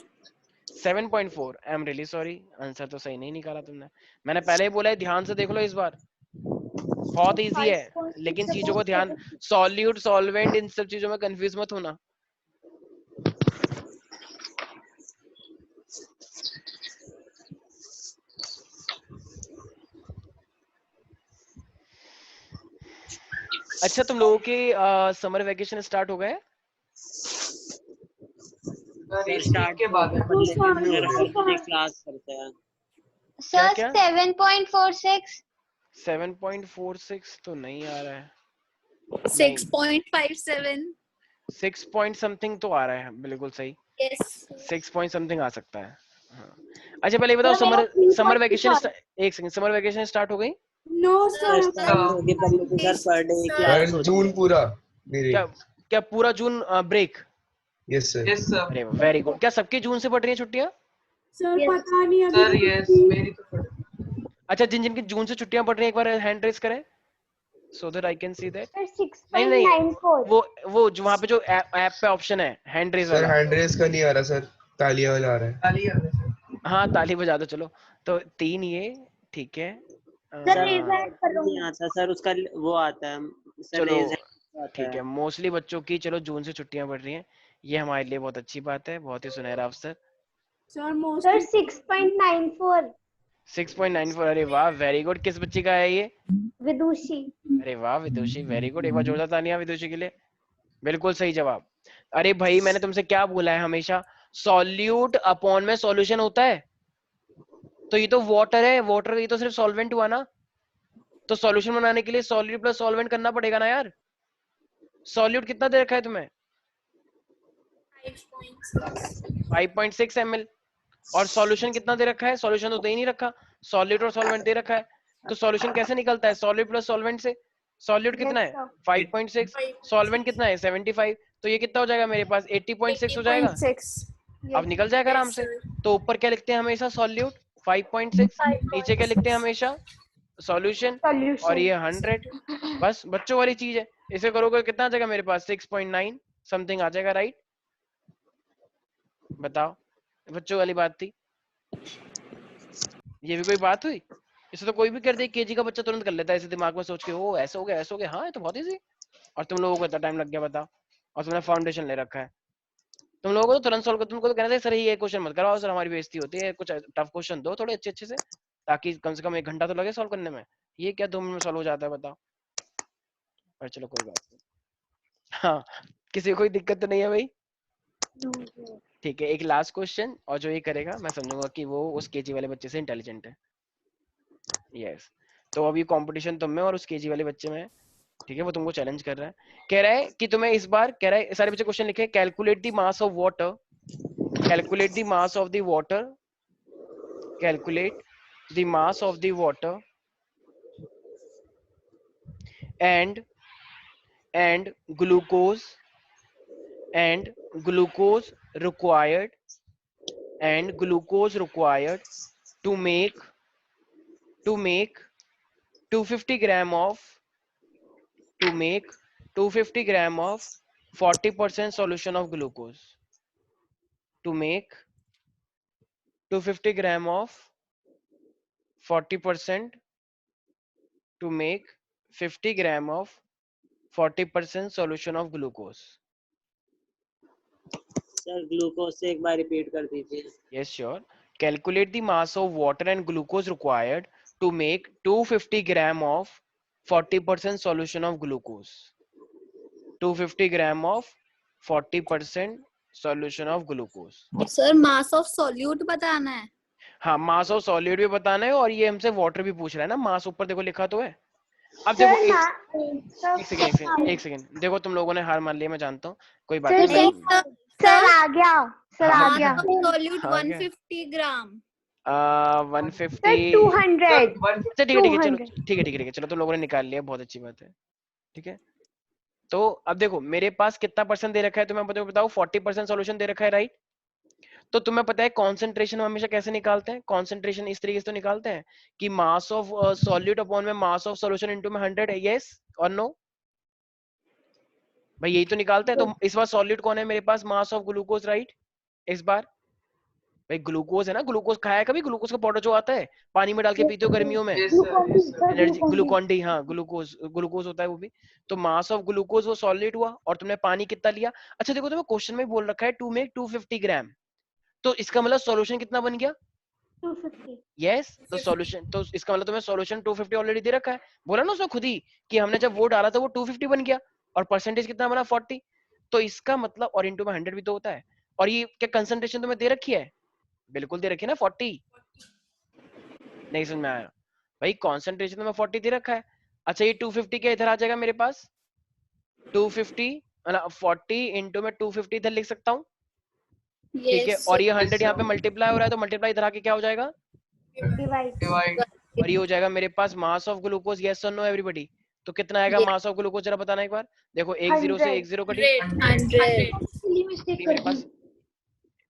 7.4, I am really sorry, answer तो सही नहीं निकाला तुमने। मैंने पहले ही बोला है ध्यान से देख लो इस बार, बहुत इजी है, लेकिन चीजों को ध्यान, सॉल्यूट सॉल्वेंट इन सब चीजों में कंफ्यूज मत होना। अच्छा, तुम लोगों के समर वेकेशन स्टार्ट हो गए? स्टार्ट के बाद क्लास करते हैं सर। क्या? 7.46। 7.46 तो नहीं आ रहा है। 6.57। 6 पॉइंट समथिंग तो आ रहा है, बिल्कुल सही। यस 6 पॉइंट समथिंग आ सकता है। हाँ। अच्छा पहले बताओ, समर वेकेशन, एक सेकंड, समर वेकेशन स्टार्ट हो गई? नो सर, जून पूरा मेरी। क्या पूरा जून ब्रेक? Yes sir. अरे वेरी गुड। क्या सबके जून से पड़ रही है छुट्टियां? सर पता नहीं अभी सर यस, मेरी तो पड़। अच्छा, जिन जिनकी जून से छुट्टियां पड़ रही हैं एक बार हैंड रेस करें, so that I can see that। Sir 6.94। नहीं, वो जो वहाँ पे जो ऐप पे ऑप्शन है हैंड रेस वाला। सर हैंड रेस का नहीं आ रहा सर, तालियां वाला आ रहा है। तालियां। हाँ ताली बजा दो चलो। तो 3 ये ठीक है। नहीं आता सर, उसका वो आता है चलो ठीक है, मोस्टली बच्चों की चलो जून से छुट्टियां पड़ रही हैं, ये हमारे लिए बहुत अच्छी बात है, बहुत ही सुनहरा अवसर। सर 6.94। 6.94, अरे वाह वेरी गुड। किस बच्ची का है ये? विदुषी। अरे वाह विदुषी, वेरी गुड। एक बार जोरदार तालियां विदुषी के लिए। बिल्कुल सही जवाब। अरे भाई मैंने तुमसे क्या बोला है हमेशा, सॉल्यूट अपॉन में सॉल्यूशन होता है, तो ये तो वाटर है, वाटर ये तो सिर्फ सॉल्वेंट हुआ ना, तो सॉल्यूशन बनाने के लिए सॉल्यूट प्लस सॉल्वेंट करना पड़ेगा ना यार। सॉल्यूट कितना दे रखा है तुम्हें? 5.6 ml। और सॉल्यूशन कितना दे रखा है? सॉल्यूशन तो दे ही नहीं रखा, सॉल्यूट और सॉल्वेंट दे रखा है, तो सॉल्यूशन कैसे निकलता है? सॉल्यूट प्लस सॉल्वेंट से। सॉल्यूट कितना है? 5.6, सॉल्वेंट कितना है? 75, तो ये कितना हो जाएगा मेरे पास? 80.6 हो जाएगा। अब निकल जाएगा आराम से। तो ऊपर क्या लिखते हैं हमेशा? सॉल्यूट 5.6, नीचे क्या लिखते हैं हमेशा? सॉल्यूशन, और ये 100। बस बच्चों वाली चीज है, इसे करोगे कितना आ जाएगा मेरे पास? 6.9 समथिंग आ जाएगा, राइट। बताओ, बच्चों वाली बात थी, ये भी कोई बात हुई? इसे तो कोई भी कर दे, केजी का बच्चा तुरंत कर लेता है ऐसे दिमाग में सोच के, ओ ऐसा हो गया ऐसा हो गया, हाँ ये तो बहुत इजी। और तुम लोगों को इतना टाइम लग गया, बताओ। और तुमने फाउंडेशन ले रखा है, तुम लोगों को तो तुरंत सॉल्व कर, तुमको तो कहना था सर ये क्वेश्चन मत कराओ सर, हमारी बेइज्जती होती है, कुछ टफ क्वेश्चन दो थोड़े अच्छे अच्छे से, ताकि कम से कम 1 घंटा तो लगे सॉल्व करने में। ये क्या 2 मिनट में सॉल्व हो जाता है, बताओ। पर चलो कोई बात नहीं। हाँ, किसी को कोई दिक्कत तो नहीं है भाई? ठीक है, एक लास्ट क्वेश्चन, और जो ये करेगा मैं समझूंगा कि वो उस केजी वाले बच्चे से इंटेलिजेंट है। यस, तो अभी कंपटीशन तुम में और उस केजी वाले बच्चे में है, ठीक है। वो तुमको चैलेंज कर रहा है, कह रहा है कि तुम्हें इस बार, कह रहा है सारे बच्चे क्वेश्चन लिखे, calculate the mass of water, calculate the mass of the water, calculate the mass of the water and glucose required to make 250 gram of 250 gram of 40% solution of glucose. To make 250 gram of 40% to make 50 gram of 40% solution of glucose. Sir glucose से एक बार repeat कर दीजिए. Yes, sure. Calculate the mass of water and glucose required to make 250 gram of 40% solution of glucose. 250 gram of 40% solution of glucose. Sir mass of solute बताना है. हाँ, mass of solid भी बताना है और ये हमसे वाटर भी पूछ रहा है ना. मास ऊपर देखो लिखा तो है. अब देखो एक सेकंड देखो, तुम लोगों ने हार मान लिया, मैं जानता हूँ, कोई बात नहीं. सर आ गया, सर आ गया. सॉल्यूट 150 ग्राम. 150 200. अच्छा ठीक है चलो, ठीक है चलो, तुम लोगों ने निकाल लिया, बहुत अच्छी बात है. ठीक है, तो अब देखो मेरे पास कितना परसेंट दे रखा है, तुम्हें बताओ 40% सॉल्यूशन दे रखा है, राइट. तो तुम्हें पता है कॉन्सेंट्रेशन हमेशा कैसे निकालते हैं. कॉन्सेंट्रेशन इस तरीके से तो निकालते हैं कि मास ऑफ सॉल्यूट अपॉन में मास ऑफ सॉल्यूशन इनटू में 100 है. यस और नो भाई, यही तो निकालते हैं. तो इस बार सॉल्यूट कौन है मेरे पास? Mass of glucose, right. इस बार भाई ग्लूकोज है ना. ग्लूकोज खाया कभी? ग्लूकोज का पाउडर जो आता है पानी में डाल के पीते हो गर्मियों में, एनर्जी ग्लूकॉन डी. हाँ, ग्लूकोज होता है वो भी. तो मास ऑफ ग्लूकोज वो सॉलिड हुआ और तुमने पानी कितना लिया. अच्छा देखो, तुम्हें क्वेश्चन में बोल रखा है टू मेक 250 ग्राम, तो इसका मतलब सॉल्यूशन कितना बन गया? 250. यस, तो सॉल्यूशन, तो इसका मतलब तुम्हें सॉल्यूशन 250 ऑलरेडी दे रखा है. बोला ना उसमें खुद ही कि हमने जब वो डाला था वो 250 बन गया और परसेंटेज कितना बना? 40. तो इसका मतलब, और इनटू में 100 भी तो होता है. और ये क्या कंसंट्रेशन तुम्हें दे रखी है? बिल्कुल दे रखी है ना, 40. नहीं समझ में आया भाई, कंसंट्रेशन तो मैं 40 दे रखा है. अच्छा ये 250 क्या इधर आ जाएगा मेरे पास? 250 40 इंटू में 250 इधर लिख सकता हूँ. ठीक है, और ये 100 यहाँ पे मल्टीप्लाई हो रहा है, तो मल्टीप्लाई इधर आके क्या हो जाएगा? डिवाइड. और ये हो जाएगा मेरे पास मास ऑफ ग्लूकोज. यस और नो एवरीबॉडी? तो कितना आएगा मास ऑफ ग्लूकोज, जरा बताना एक बार. देखो 1 0 से 1 0 कटी. मेरे पास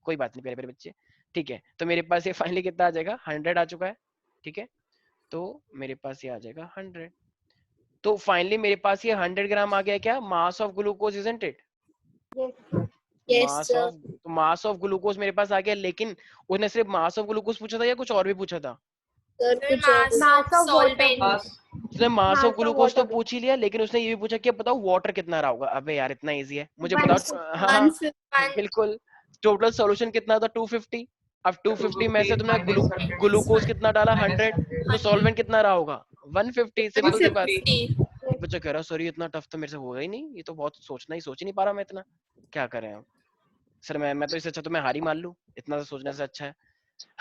कोई बात नहीं प्यारे बच्चे. ठीक है, तो मेरे पास ये फाइनली कितना आ जाएगा? 100 आ चुका है. ठीक है, तो मेरे पास ये आ जाएगा 100. तो फाइनली मेरे पास ये 100 ग्राम आ गया. क्या मास of glucose, isn't it? Mass of glucose मेरे पास आ गया. लेकिन उसने सिर्फ मास ऑफ ग्लूकोज पूछा था या कुछ और भी पूछा था? उसने मास ऑफ ग्लूकोज तो पूछ ही लिया, लेकिन उसने ये भी पूछा कि बताओ वाटर कितना रहा होगा. अबे यार इतना इजी है, मुझे बताओ. हाँ बिल्कुल. टोटल सॉल्यूशन कितना था? 250. अब 250 में से तुमने ग्लूकोज कितना डाला? 100. तो सॉल्वेंट कितना रहा होगा? 150. सिंपल सी बात. बच्चा कह रहा सॉरी इतना टफ तो मेरे से होगा ही नहीं, ये तो बहुत सोच ही नहीं पा रहा मैं इतना. क्या करें हम सर, मैं तो इससे अच्छा तो मैं हार ही मान लूं, इतना तो सोचने से अच्छा है.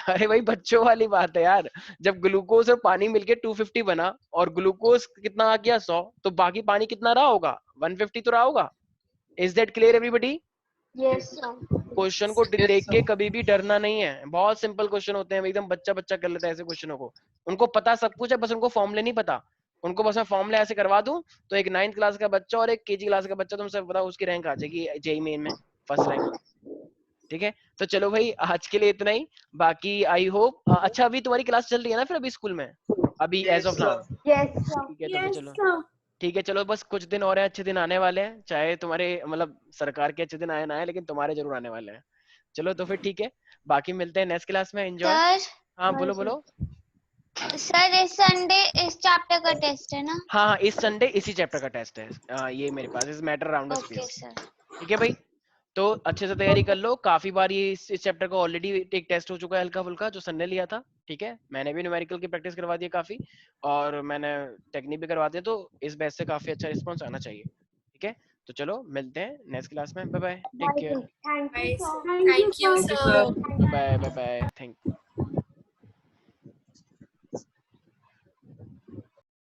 अरे भाई बच्चों वाली बात है यार. जब ग्लूकोज और पानी मिलके 250 बना और ग्लूकोज कितना आ गया 100, तो बाकी पानी कितना रहा होगा? 150 तो रहा होगा. Is that clear everybody? Yes. Question को देख के कभी भी डरना नहीं है. बहुत सिंपल क्वेश्चन होते हैं, एकदम बच्चा कर लेता है ऐसे क्वेश्चनों को. उनको पता सब कुछ है, बस उनको फॉर्मूले नहीं पता. उनको बस मैं फॉर्मूला ऐसे करवा दूं तो एक 9th क्लास का बच्चा और एक केजी क्लास का बच्चा, तुमसे बताओ उसकी रैंक आ जाएगी जेईई मेन में फर्स्ट रैंक. ठीक है, तो चलो भाई आज के लिए इतना ही. बाकी आई होप. अच्छा अभी तुम्हारी क्लास चल रही है ना फिर अभी स्कूल में? अभी एज ऑफ नाउ? ठीक है चलो ठीक है, चलो बस कुछ दिन और हैं, अच्छे दिन आने वाले हैं. चाहे तुम्हारे मतलब सरकार के अच्छे दिन आए ना आए, लेकिन तुम्हारे जरूर आने वाले हैं. चलो तो फिर ठीक है, बाकी मिलते हैं नेक्स्ट क्लास में. एंजॉय. हाँ बोलो. सर इस संडे इस चैप्टर का टेस्ट है ना? हाँ इस संडे इसी चैप्टर का टेस्ट है. ये मेरे पास इस मैटर अराउंड द स्पेस. ठीक है भाई, तो अच्छे से तैयारी कर लो. काफी बार ये इस चैप्टर का ऑलरेडी एक टेस्ट हो चुका है हल्का फुल्का, जो संडे लिया था. ठीक है, मैंने भी न्यूमेरिकल की प्रैक्टिस करवा दी है काफी, और मैंने टेक्निक भी करवा दिया, तो इस बैच से काफी अच्छा रिस्पांस आना चाहिए. ठीक है, तो चलो मिलते हैं नेक्स्ट क्लास में. Bye bye, take care. Thank you sir. Bye bye, thank